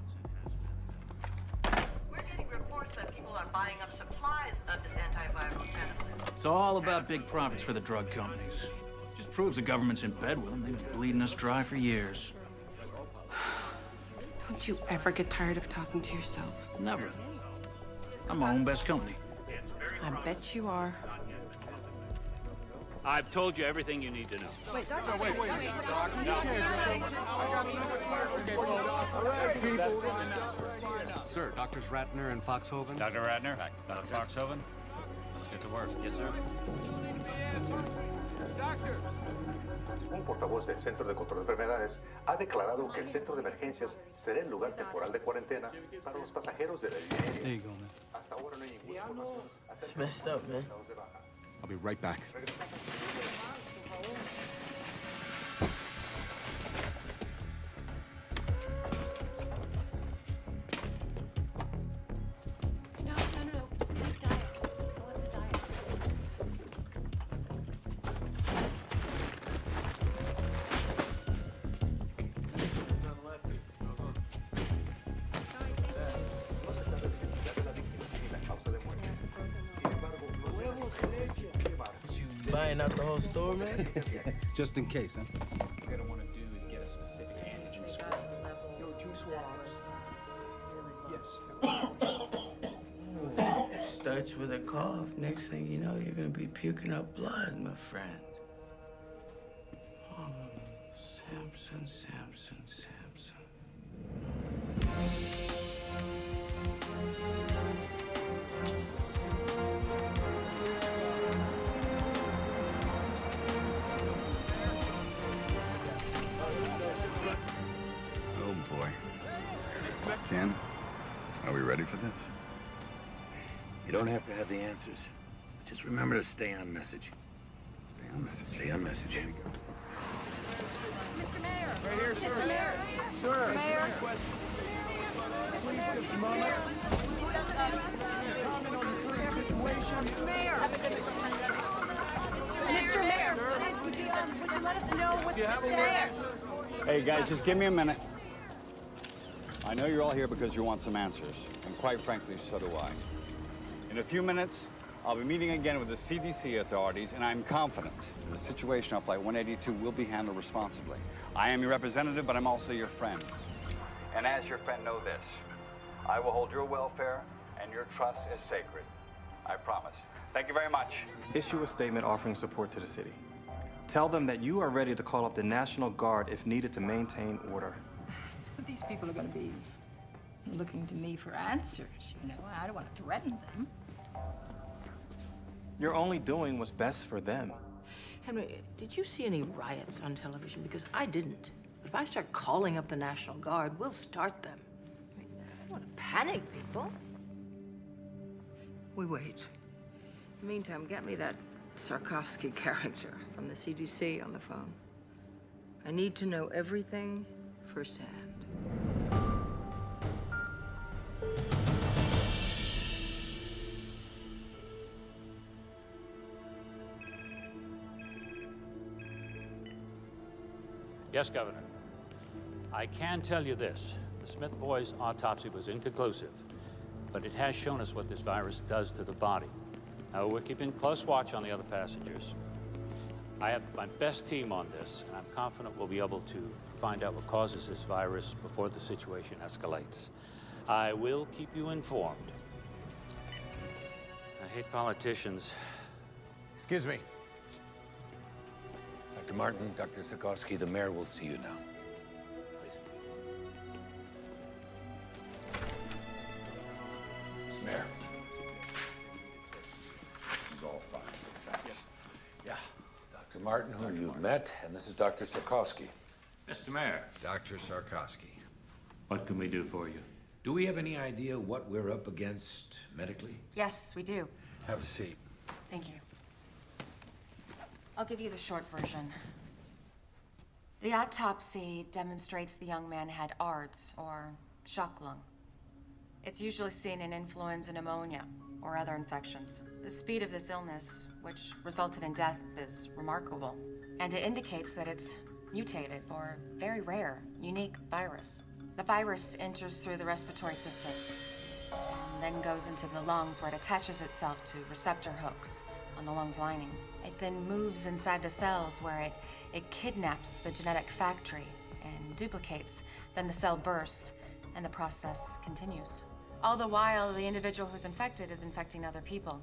We're getting reports that people are buying up supplies of this antiviral Tamiflu. It's all about big profits for the drug companies. Just proves the government's in bed with them. They've been bleeding us dry for years. Don't you ever get tired of talking to yourself? Never. I'm my own best company. I bet you are. I've told you everything you need to know. Wait, Doctor. Wait. Sir, Doctors Ratner and Foxhoven. Dr. Ratner? Dr. Foxhoven? Let's get to work. Yes, sir. Un portavoz del Centro de Control de Enfermedades ha declarado que el centro de emergencias será el lugar temporal de cuarentena para los pasajeros de la línea aérea. There you go, man. Hasta ahora no hay ninguna información It's messed up, man. I'll be right back. No. Select diet. Select a diet. Buying out the whole store, man? Just in case, huh? What you're gonna want to do is get a specific antigen score. Starts with a cough. Next thing you know, you're gonna be puking up blood, my friend. Oh, Samson. Oh, boy. Ken, are we ready for this? You don't have to have the answers. Just remember to stay on message. Stay on message. Stay on message. Here we go. Mr. Mayor. Right here, sir. Mr. Mayor. Sir. Mayor. Mr. Mayor, would you let us know what's Mr. Mayor? Hey, guys, just give me a minute. I know you're all here because you want some answers, and quite frankly, so do I. In a few minutes, I'll be meeting again with the CDC authorities, and I'm confident the situation on Flight 182 will be handled responsibly. I am your representative, but I'm also your friend. And as your friend, know this. I will hold your welfare, and your trust is sacred. I promise. Thank you very much. Issue a statement offering support to the city. Tell them that you are ready to call up the National Guard if needed to maintain order. But these people are going to be looking to me for answers, you know. I don't want to threaten them. You're only doing what's best for them. Henry, did you see any riots on television? Because I didn't. But if I start calling up the National Guard, we'll start them. I mean, I don't want to panic people. We wait. In the meantime, get me that Sarkovsky character from the CDC on the phone. I need to know everything firsthand. Yes, Governor. I can tell you this. The Smith boys' autopsy was inconclusive, but it has shown us what this virus does to the body. Now, we're keeping close watch on the other passengers. I have my best team on this, and I'm confident we'll be able to find out what causes this virus before the situation escalates. I will keep you informed. I hate politicians. Excuse me. Dr. Martin, Dr. Sikorsky, the mayor will see you now. Please. Mr. Mayor. This is all fine. Yeah. It's Dr. Martin, whom you've met, and this is Dr. Sikorsky. Mr. Mayor. Dr. Sikorsky. What can we do for you? Do we have any idea what we're up against medically? Yes, we do. Have a seat. Thank you. I'll give you the short version. The autopsy demonstrates the young man had ARDS, or shock lung. It's usually seen in influenza pneumonia or other infections. The speed of this illness, which resulted in death, is remarkable. And it indicates that it's mutated or very rare, unique virus. The virus enters through the respiratory system and then goes into the lungs, where it attaches itself to receptor hooks on the lungs lining. It then moves inside the cells, where it kidnaps the genetic factory and duplicates. Then the cell bursts and the process continues. All the while, the individual who's infected is infecting other people,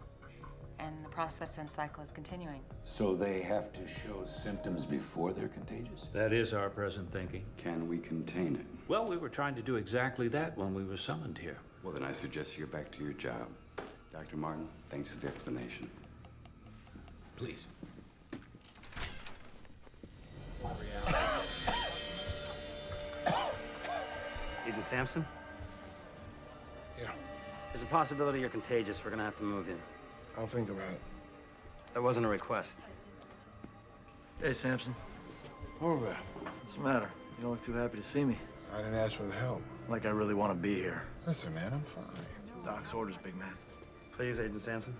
and the process and cycle is continuing. So they have to show symptoms before they're contagious? That is our present thinking. Can we contain it? Well, we were trying to do exactly that when we were summoned here. Well, then I suggest you get back to your job. Dr. Martin, thanks for the explanation. Please. Agent Sampson? Yeah. There's a possibility you're contagious. We're gonna have to move in. I'll think about it. That wasn't a request. Hey, Sampson. Over. What's the matter? You don't look too happy to see me. I didn't ask for the help. Like I really want to be here. Listen, man, I'm fine. Doc's orders, big man. Please, Agent Sampson.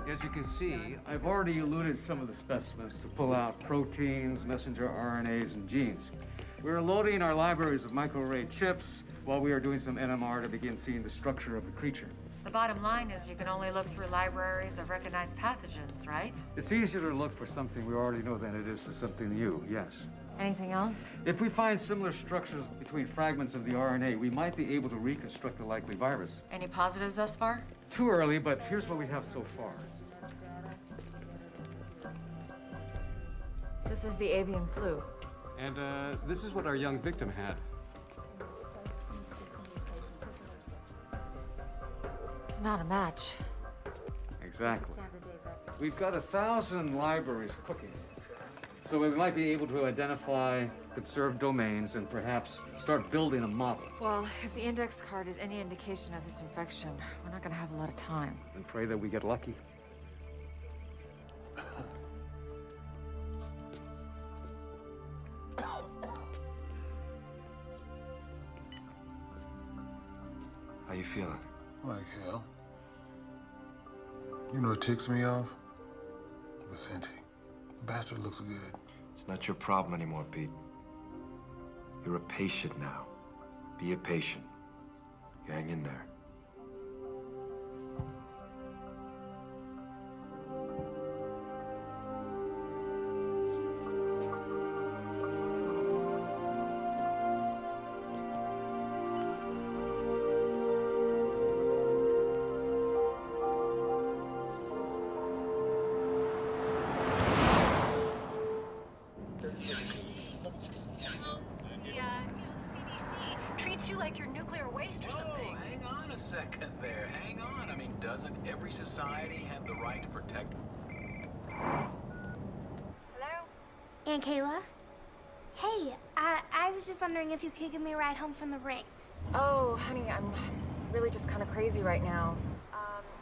As you can see, I've already eluted some of the specimens to pull out proteins, messenger RNAs, and genes. We're loading our libraries of microarray chips while we are doing some NMR to begin seeing the structure of the creature. The bottom line is you can only look through libraries of recognized pathogens, right? It's easier to look for something we already know than it is for something new, yes. Anything else? If we find similar structures between fragments of the RNA, we might be able to reconstruct the likely virus. Any positives thus far? Too early, but here's what we have so far. This is the avian flu. And this is what our young victim had. It's not a match. Exactly. We've got 1,000 libraries cooking. So we might be able to identify conserved domains and perhaps start building a model. Well, if the index card is any indication of this infection, we're not gonna have a lot of time. And pray that we get lucky. How you feeling? Like hell. You know what ticks me off? Vicente. The bastard looks good. It's not your problem anymore, Pete. You're a patient now. Be a patient. You hang in there. CDC treats you like you're nuclear waste or something. Hang on a Doesn't every society have the right to protect? Hello? Aunt Kayla? Hey, I was just wondering if you could give me a ride home from the rink. Oh, honey, I'm really just kind of crazy right now.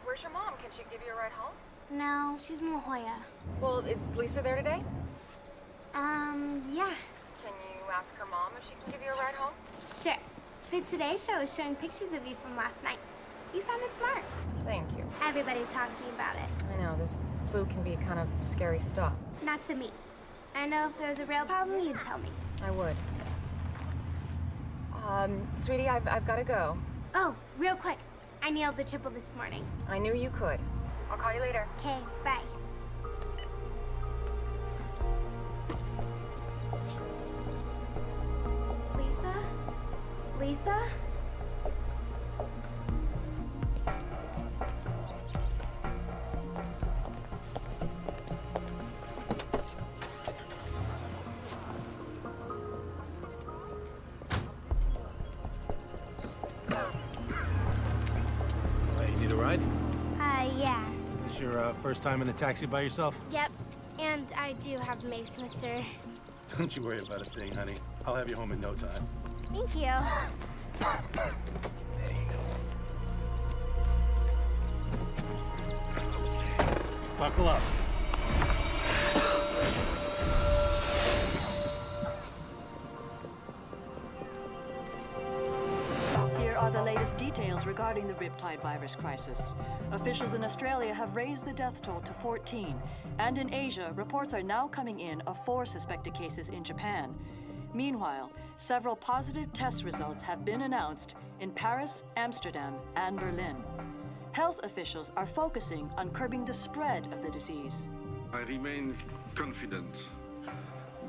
Where's your mom? Can she give you a ride home? No, she's in La Jolla. Well, is Lisa there today? Yeah. Can you ask her mom if she can give you a ride home? Sure. The Today Show is showing pictures of you from last night. You sounded smart. Thank you. Everybody's talking about it. I know, this flu can be kind of scary stuff. Not to me. I know if there was a real problem, you'd tell me. I would. Sweetie, I've got to go. Oh, real quick. I nailed the triple this morning. I knew you could. I'll call you later. Okay, bye. Lisa? Lisa? You need a ride? Yeah. This your first time in a taxi by yourself? Yep. And I do have mace, mister. Don't you worry about a thing, honey. I'll have you home in no time. Thank you. Buckle up. Here are the latest details regarding the Riptide virus crisis. Officials in Australia have raised the death toll to 14, and in Asia, reports are now coming in of 4 suspected cases in Japan. Meanwhile, several positive test results have been announced in Paris, Amsterdam, and Berlin. Health officials are focusing on curbing the spread of the disease. I remain confident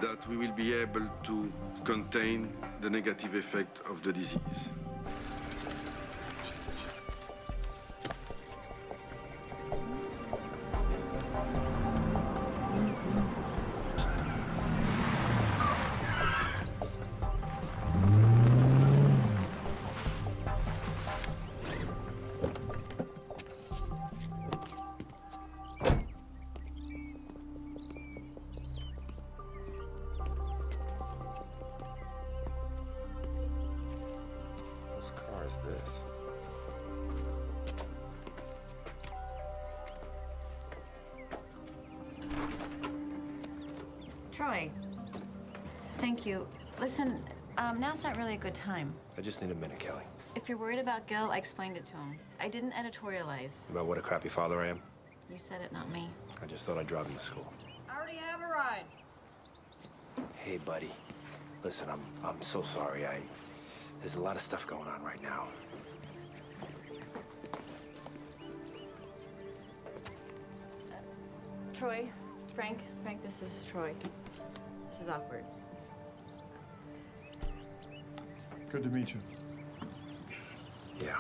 that we will be able to contain the negative effect of the disease. Troy, thank you. Listen, now's not really a good time. I just need a minute, Kelly. If you're worried about Gil, I explained it to him. I didn't editorialize. About what a crappy father I am? You said it, not me. I just thought I'd drive him to school. I already have a ride. Hey, buddy. Listen, I'm so sorry. There's a lot of stuff going on right now. Troy, Frank, this is Troy. This is awkward. Good to meet you. Yeah.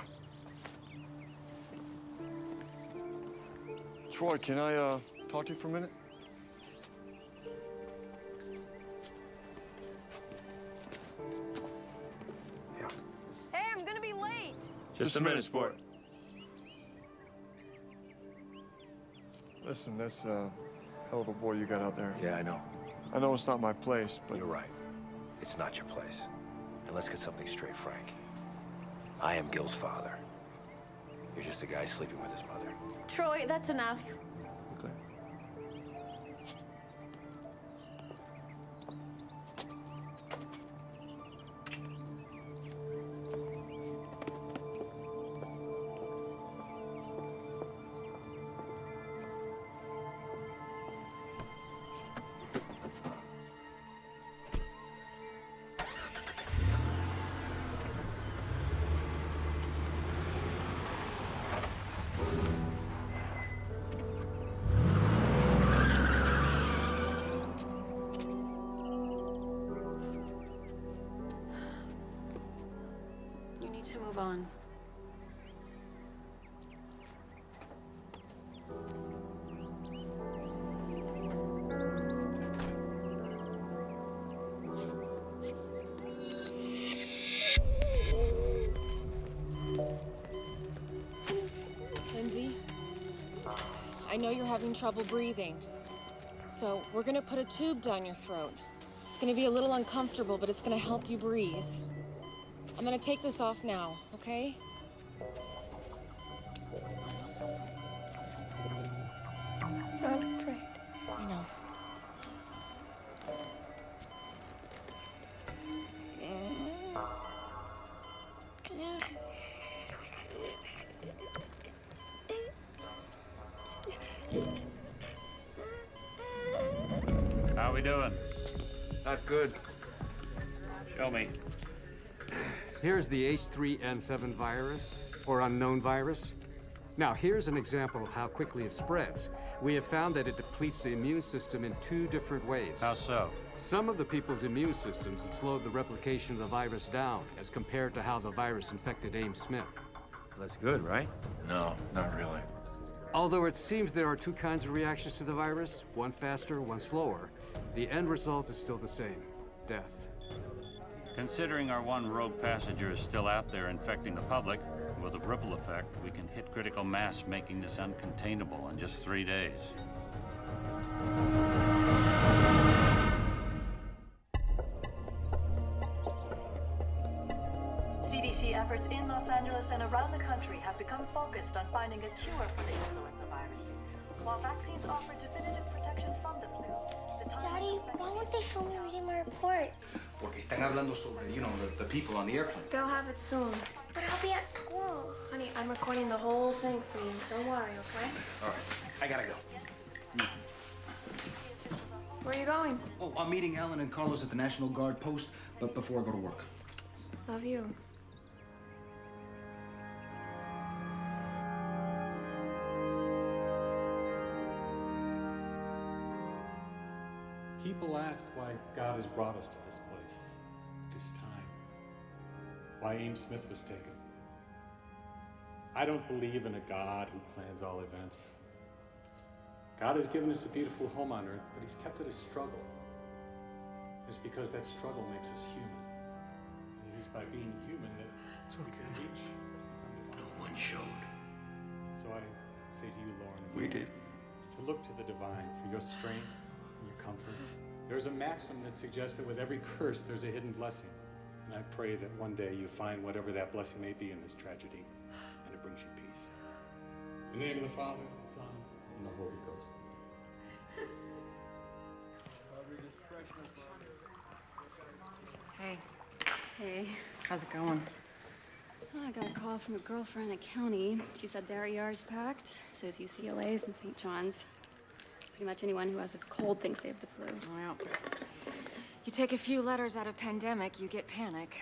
Troy, can I talk to you for a minute? Hey, I'm gonna be late. Just a minute, sport. Listen, that's a hell of a boy you got out there. Yeah, I know. I know it's not my place, but... You're right. It's not your place. And let's get something straight, Frank. I am Gil's father. You're just a guy sleeping with his mother. Troy, that's enough. Okay. You need to move on. Lindsay, I know you're having trouble breathing. So we're gonna put a tube down your throat. It's gonna be a little uncomfortable, but it's gonna help you breathe. I'm gonna take this off now, okay? I'm afraid. I know. How we doing? Not good. Show me. Here's the H3N7 virus, or unknown virus. Now, here's an example of how quickly it spreads. We have found that it depletes the immune system in 2 different ways. How so? Some of the people's immune systems have slowed the replication of the virus down as compared to how the virus infected Ames Smith. That's good, right? No, not really. Although it seems there are 2 kinds of reactions to the virus, one faster, one slower, the end result is still the same: death. Considering our one rogue passenger is still out there infecting the public, with a ripple effect, we can hit critical mass, making this uncontainable in just 3 days. CDC efforts in Los Angeles and around the country have become focused on finding a cure for the influenza virus. While vaccines offer definitive protection from the flu, the time... Daddy, why won't they show me reading my reports? Porque están hablando sobre, the people on the airplane. They'll have it soon. But I'll be at school. Honey, I'm recording the whole thing for you. Don't worry, okay? All right, I gotta go. Where are you going? Oh, I'm meeting Alan and Carlos at the National Guard post, but before I go to work. Love you. People ask why God has brought us to this place, this time, why Ames Smith was taken. I don't believe in a God who plans all events. God has given us a beautiful home on earth, but he's kept it a struggle. It's because that struggle makes us human. And it is by being human that we can reach. No one showed. So I say to you, Lauren, We did. to look to the divine for your strength and your comfort. There's a maxim that suggests that with every curse, there's a hidden blessing. And I pray that one day you find whatever that blessing may be in this tragedy, and it brings you peace. In the name of the Father, the Son, and the Holy Ghost. Hey. Hey. How's it going? Oh, I got a call from a girlfriend at county. She said their ER's packed, so is UCLA's and St. John's. Pretty much anyone who has a cold thinks they have the flu. Well, you take a few letters out of pandemic, you get panic.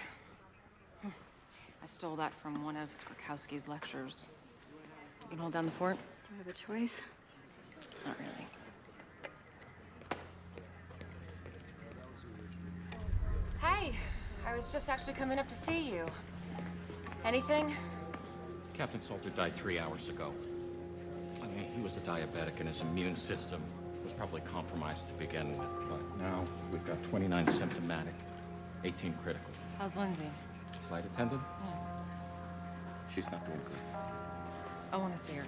I stole that from one of Skrzykowski's lectures. You can hold down the fort? Do I have a choice? Not really. Hey, I was just actually coming up to see you. Anything? Captain Salter died 3 hours ago. I mean, he was a diabetic and his immune system was probably compromised to begin with, but now we've got 29 symptomatic, 18 critical. How's Lindsay? Flight attendant? Yeah. She's not doing good. I want to see her.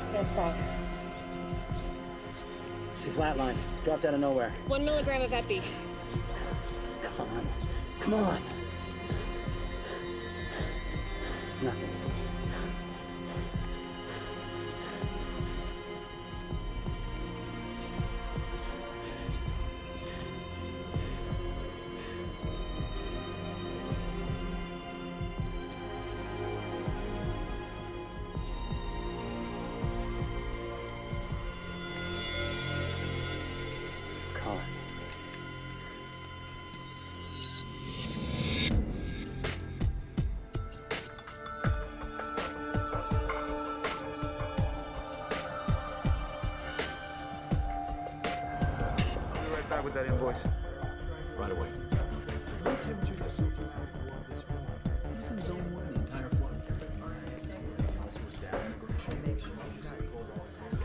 Stay aside. She flatlined. Dropped out of nowhere. 1 milligram of epi. Come on. Come on. Nothing. Colin. I'll be right back with that invoice. Right away. Who's in zone 1 the entire flight?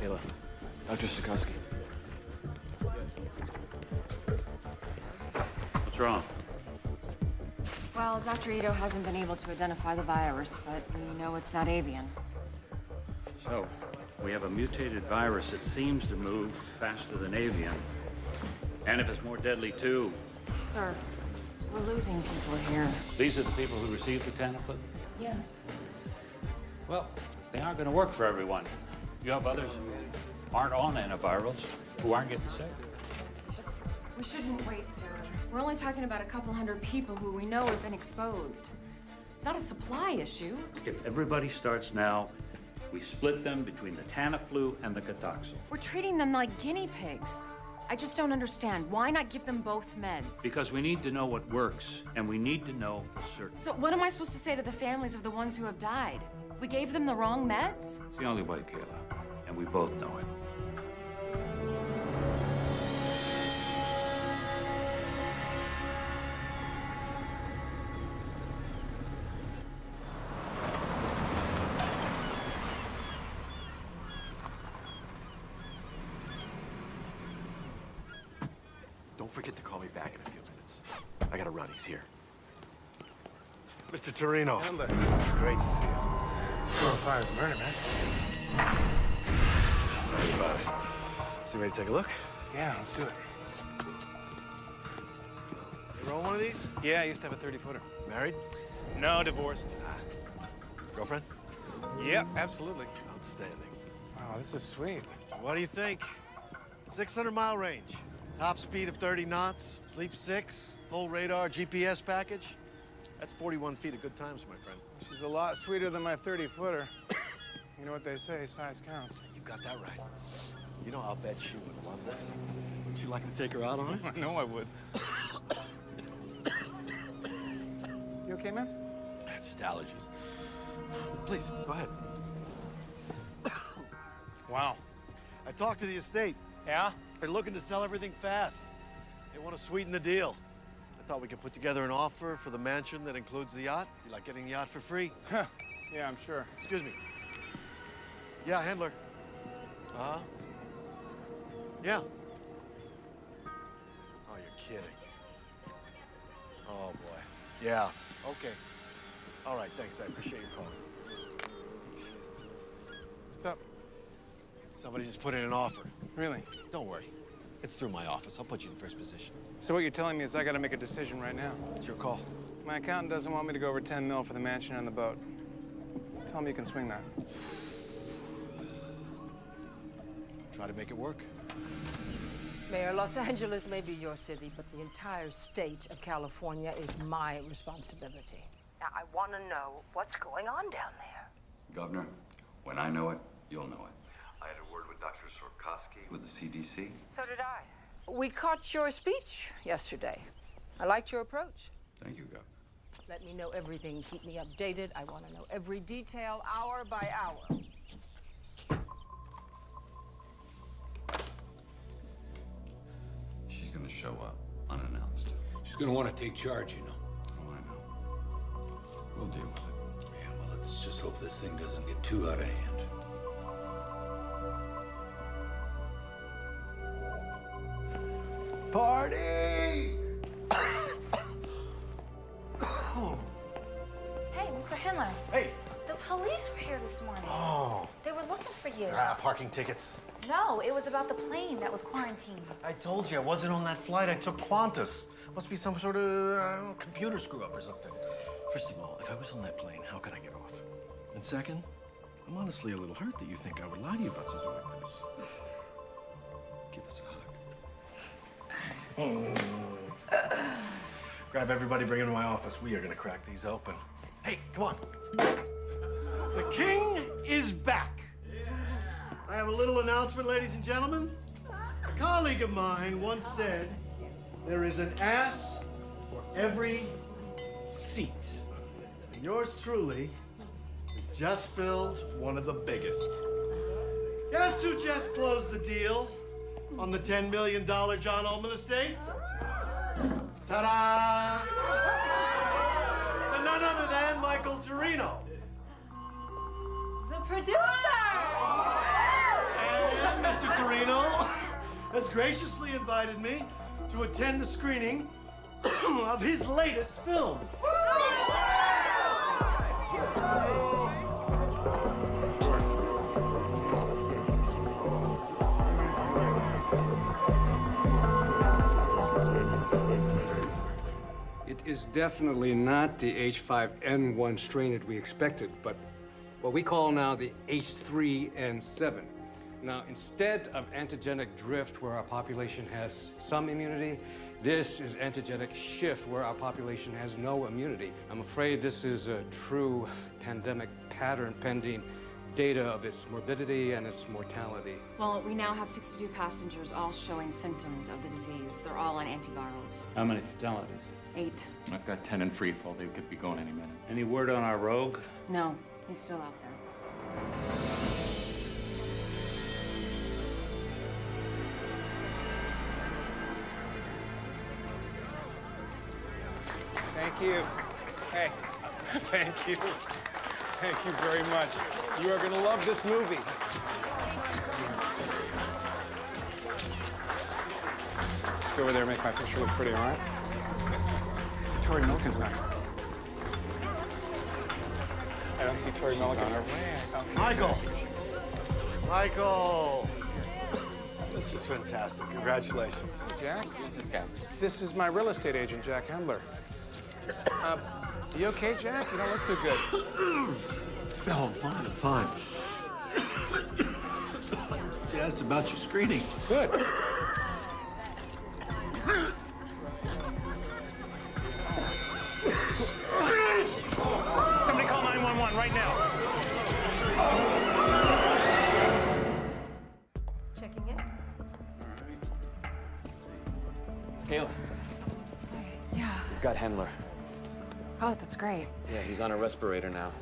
Kayla, Dr. Sikowski. What's wrong? Well, Dr. Ito hasn't been able to identify the virus, but we know it's not avian. So, we have a mutated virus that seems to move faster than avian. And if it's more deadly, too. Sir, we're losing people here. These are the people who received the Tamiflu? Yes. Well, they aren't going to work for everyone. You have others who aren't on antivirals who aren't getting sick. We shouldn't wait, sir. We're only talking about a couple hundred people who we know have been exposed. It's not a supply issue. If everybody starts now, we split them between the Tamiflu and the Contagion. We're treating them like guinea pigs. I just don't understand. Why not give them both meds? Because we need to know what works, and we need to know for certain. So what am I supposed to say to the families of the ones who have died? We gave them the wrong meds? It's the only way, Kayla, and we both know it. Don't forget to call me back in a few minutes. I gotta run, he's here. Mr. Torino. It's great to see you. Coronavirus is murder, man. Tell me about it. So you ready to take a look? Yeah, let's do it. You roll one of these? Yeah, I used to have a 30-footer. Married? No, divorced. Girlfriend? Yep, absolutely. Outstanding. Wow, this is sweet. So what do you think? 600-mile range. Top speed of 30 knots, sleep 6, full radar GPS package. That's 41 feet of good times, my friend. She's a lot sweeter than my 30-footer. You know what they say, size counts. You got that right. You know, I'll bet she would love this. Would you like to take her out on it? I know I would. You okay, man? It's just allergies. Please, go ahead. Wow. I talked to the estate. Yeah? They're looking to sell everything fast. They want to sweeten the deal. I thought we could put together an offer for the mansion that includes the yacht. You like getting the yacht for free? Yeah, I'm sure. Excuse me. Yeah, handler. Uh-huh. Yeah. Oh, you're kidding. Oh, boy. Yeah, okay. All right, thanks. I appreciate your call. What's up? Somebody just put in an offer. Really? Don't worry. It's through my office. I'll put you in first position. So what you're telling me is I gotta make a decision right now. It's your call. My accountant doesn't want me to go over 10 mil for the mansion and the boat. Tell me you can swing that. Try to make it work. Mayor, Los Angeles may be your city, but the entire state of California is my responsibility. Now, I want to know what's going on down there. Governor, when I know it, you'll know it. I had a word with Dr. Sorkowski with the CDC. So did I. We caught your speech yesterday. I liked your approach. Thank you, Governor. Let me know everything. Keep me updated. I want to know every detail, hour by hour. She's gonna show up unannounced. She's gonna want to take charge, you know. Oh, I know. We'll deal with it. Yeah, well, let's just hope this thing doesn't get too out of hand. Party! Hey, Mr. Henler. Hey. The police were here this morning. Oh. They were looking for you. Parking tickets. No, it was about the plane that was quarantined. I told you, I wasn't on that flight. I took Qantas. Must be some sort of computer screw-up or something. First of all, if I was on that plane, how could I get off? And second, I'm honestly a little hurt that you think I would lie to you about something like this. Give us a hug. Grab everybody, bring them to my office. We are gonna crack these open. Hey, come on. The king is back. I have a little announcement, ladies and gentlemen. A colleague of mine once said, there is an ass for every seat. And yours truly has just filled one of the biggest. Guess who just closed the deal on the $10 million John Ullman estate? Ta-da! To none other than Michael Torino. The producer! And Mr. Torino has graciously invited me to attend the screening of his latest film. It is definitely not the H5N1 strain that we expected, but what we call now the H3N7. Now, instead of antigenic drift where our population has some immunity, this is antigenic shift where our population has no immunity. I'm afraid this is a true pandemic pattern pending data of its morbidity and its mortality. Well, we now have 62 passengers all showing symptoms of the disease. They're all on antivirals. How many fatalities? 8. I've got 10 in free fall. They could be going any minute. Any word on our rogue? No, he's still out there. Thank you. Hey, thank you. Thank you very much. You are going to love this movie. Let's go over there and make my picture look pretty, all right? Tori Milliken's not. I don't see Tori Milliken. Michael! Michael! This is fantastic. Congratulations. Jack? Who's this guy? This is my real estate agent, Jack Hendler. You okay, Jack? You don't look too good. No, I'm fine. She asked about your screening. Good. Somebody call 911 right now. Checking in. Kayla. Yeah. We've got Hendler. Oh, that's great. Yeah, he's on a respirator now.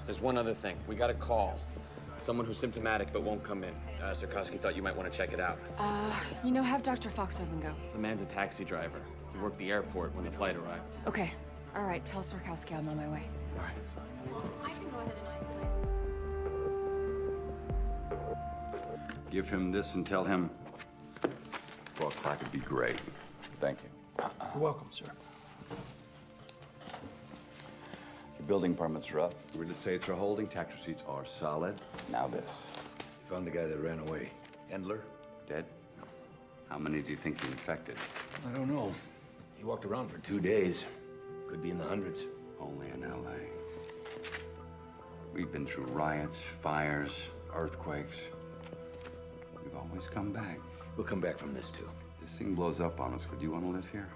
There's one other thing. We got a call. Someone who's symptomatic but won't come in. Sarkowski thought you might want to check it out. Have Dr. Foxhoven go. The man's a taxi driver. He worked the airport when the flight arrived. Okay. All right, tell Sarkowski I'm on my way. All right. I can go ahead and isolate. Give him this and tell him 4 o'clock would be great. Thank you. You're welcome, sir. Your building permits are up. Real estates are holding. Tax receipts are solid. Now this. You found the guy that ran away. Hendler? Dead? No. How many do you think he infected? I don't know. He walked around for 2 days. Could be in the hundreds. Only in L.A. We've been through riots, fires, earthquakes. We've always come back. We'll come back from this, too. This thing blows up on us. Would you want to live here?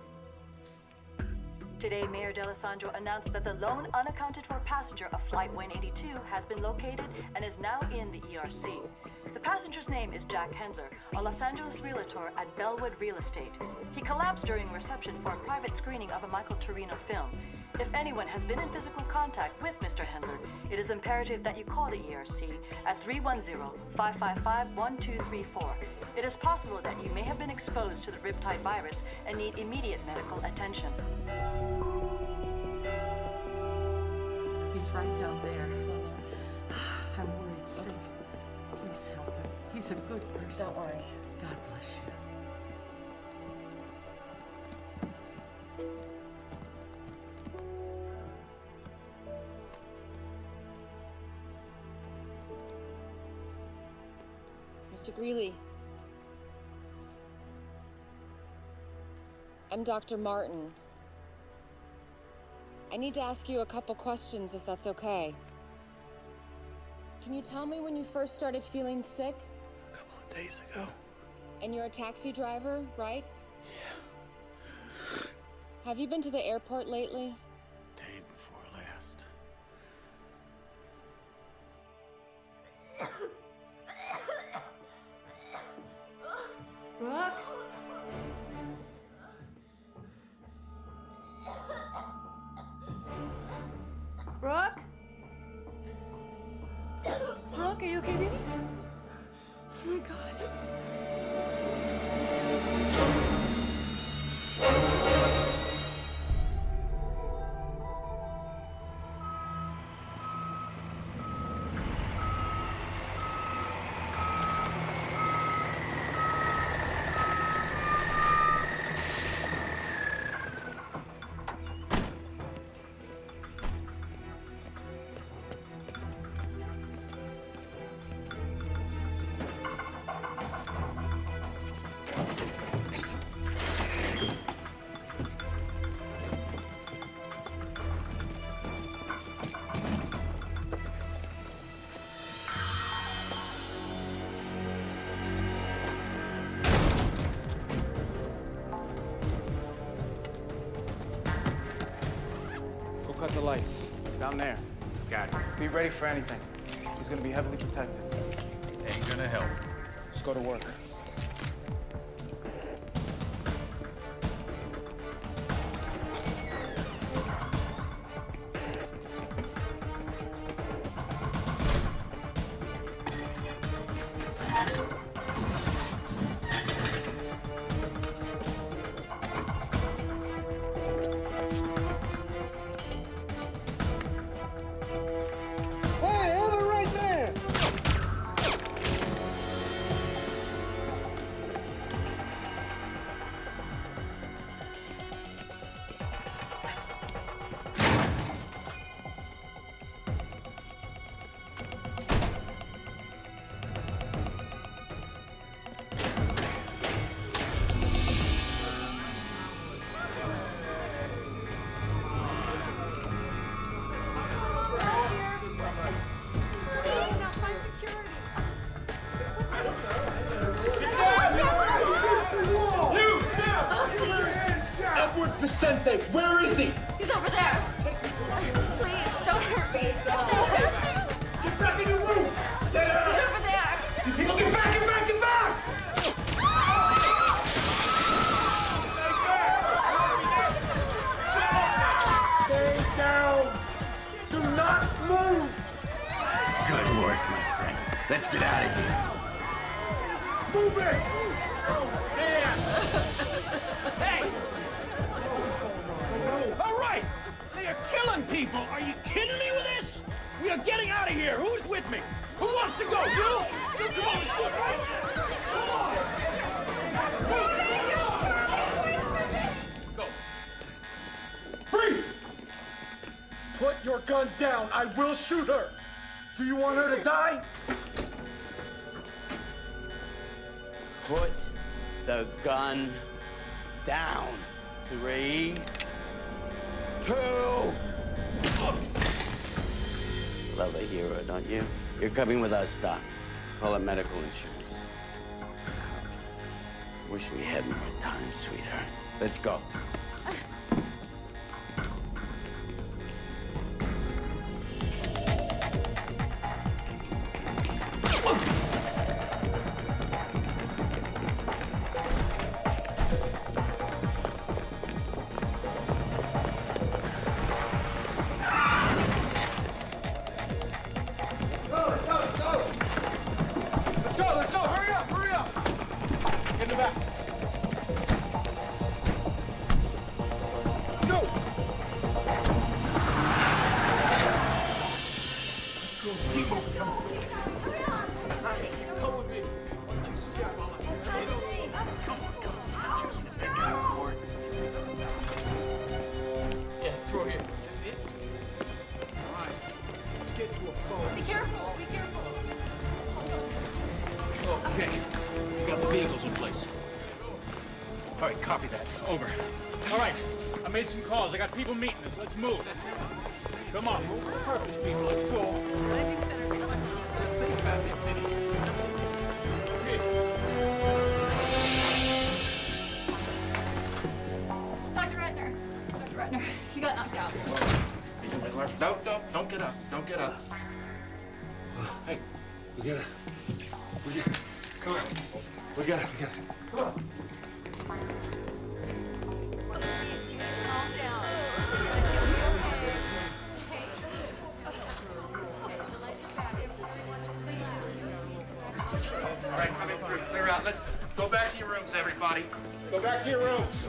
Today, Mayor D'Alessandro announced that the lone unaccounted-for passenger of Flight 182 has been located and is now in the ERC. The passenger's name is Jack Hendler, a Los Angeles realtor at Bellwood Real Estate. He collapsed during reception for a private screening of a Michael Torino film. If anyone has been in physical contact with Mr. Hendler, it is imperative that you call the ERC at 310-555-1234. It is possible that you may have been exposed to the riptide virus and need immediate medical attention. He's right down there. I'm worried sick. Please help him. He's a good person. Don't worry. God bless you. Mr. Greeley. I'm Dr. Martin. I need to ask you a couple questions, if that's okay. Can you tell me when you first started feeling sick? A couple of days ago. And you're a taxi driver, right? Yeah. Have you been to the airport lately? Day before last. Brooke? Brooke? Brooke, are you okay, baby? Oh my God. cut the lights. Down there. Got it. Be ready for anything. He's gonna be heavily protected. Ain't gonna help. Let's go to work. Hey, over right there! Edward Vicente, where is he? He's over there. Please, don't hurt me. Get back in your room! Stay down! He's over there. You people, get back, get back, get back! Stay down! Do not move! Good work, my friend. Let's get out of here. Move it! Hey! All right! They are killing people! Are you kidding me with this? We are getting out of here! Who's with me? Who wants to go? You? You come on, let's do it right now! Come on! Go. Freeze! Put your gun down. I will shoot her. Do you want her to die? Put the gun down. 3, 2. Love a hero, don't you? You're coming with us, Doc. Call it medical insurance. Wish we had more time, sweetheart. Let's go. Let's go! Hurry up! Hurry up! Get in the back. Let's go! People, come on. Come with me. Come on, come on. Yeah, through here. Is this it? All right. Let's get to a phone. Be careful. Be careful. Okay, we got the vehicles in place. All right, copy that. Over. All right, I made some calls. I got people meeting us. Let's move. Come on, move with purpose, people. Let's go. Let's think about this city. Okay. Dr. Ratner. Dr. Ratner, you got knocked out. No, don't get up. Don't get up. Hey, we gotta. Come on. We got it. Come on. Calm down. All right, coming through. Clear out. Let's go back to your rooms, everybody. Go back to your rooms.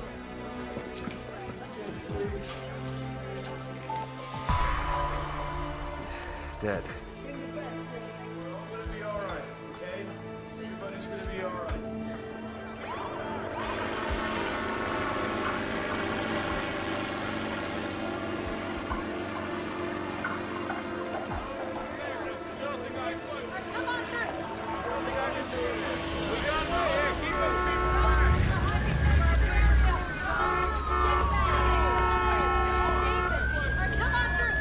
Dead. Everybody's gonna be all right, okay? Everybody's gonna be all right. Come on through. We got my here. Keep those people back. Come on through.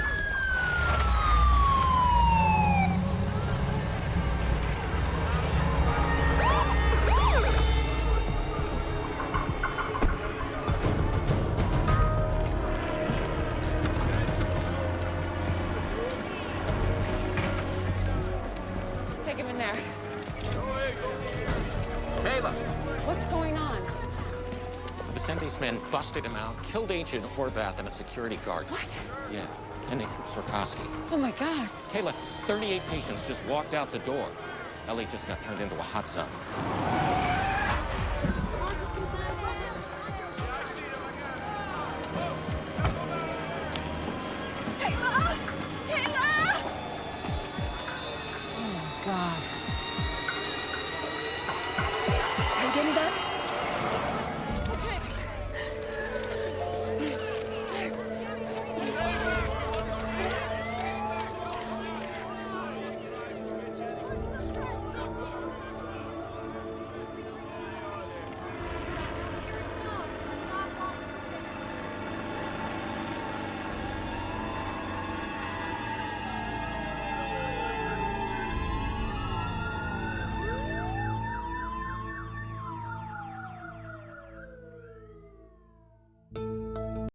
men busted him out, killed Agent Horvath and a security guard. What? Yeah, and they took Swarkowski. Oh my God. Kayla, 38 patients just walked out the door. Ellie just got turned into a hot zone.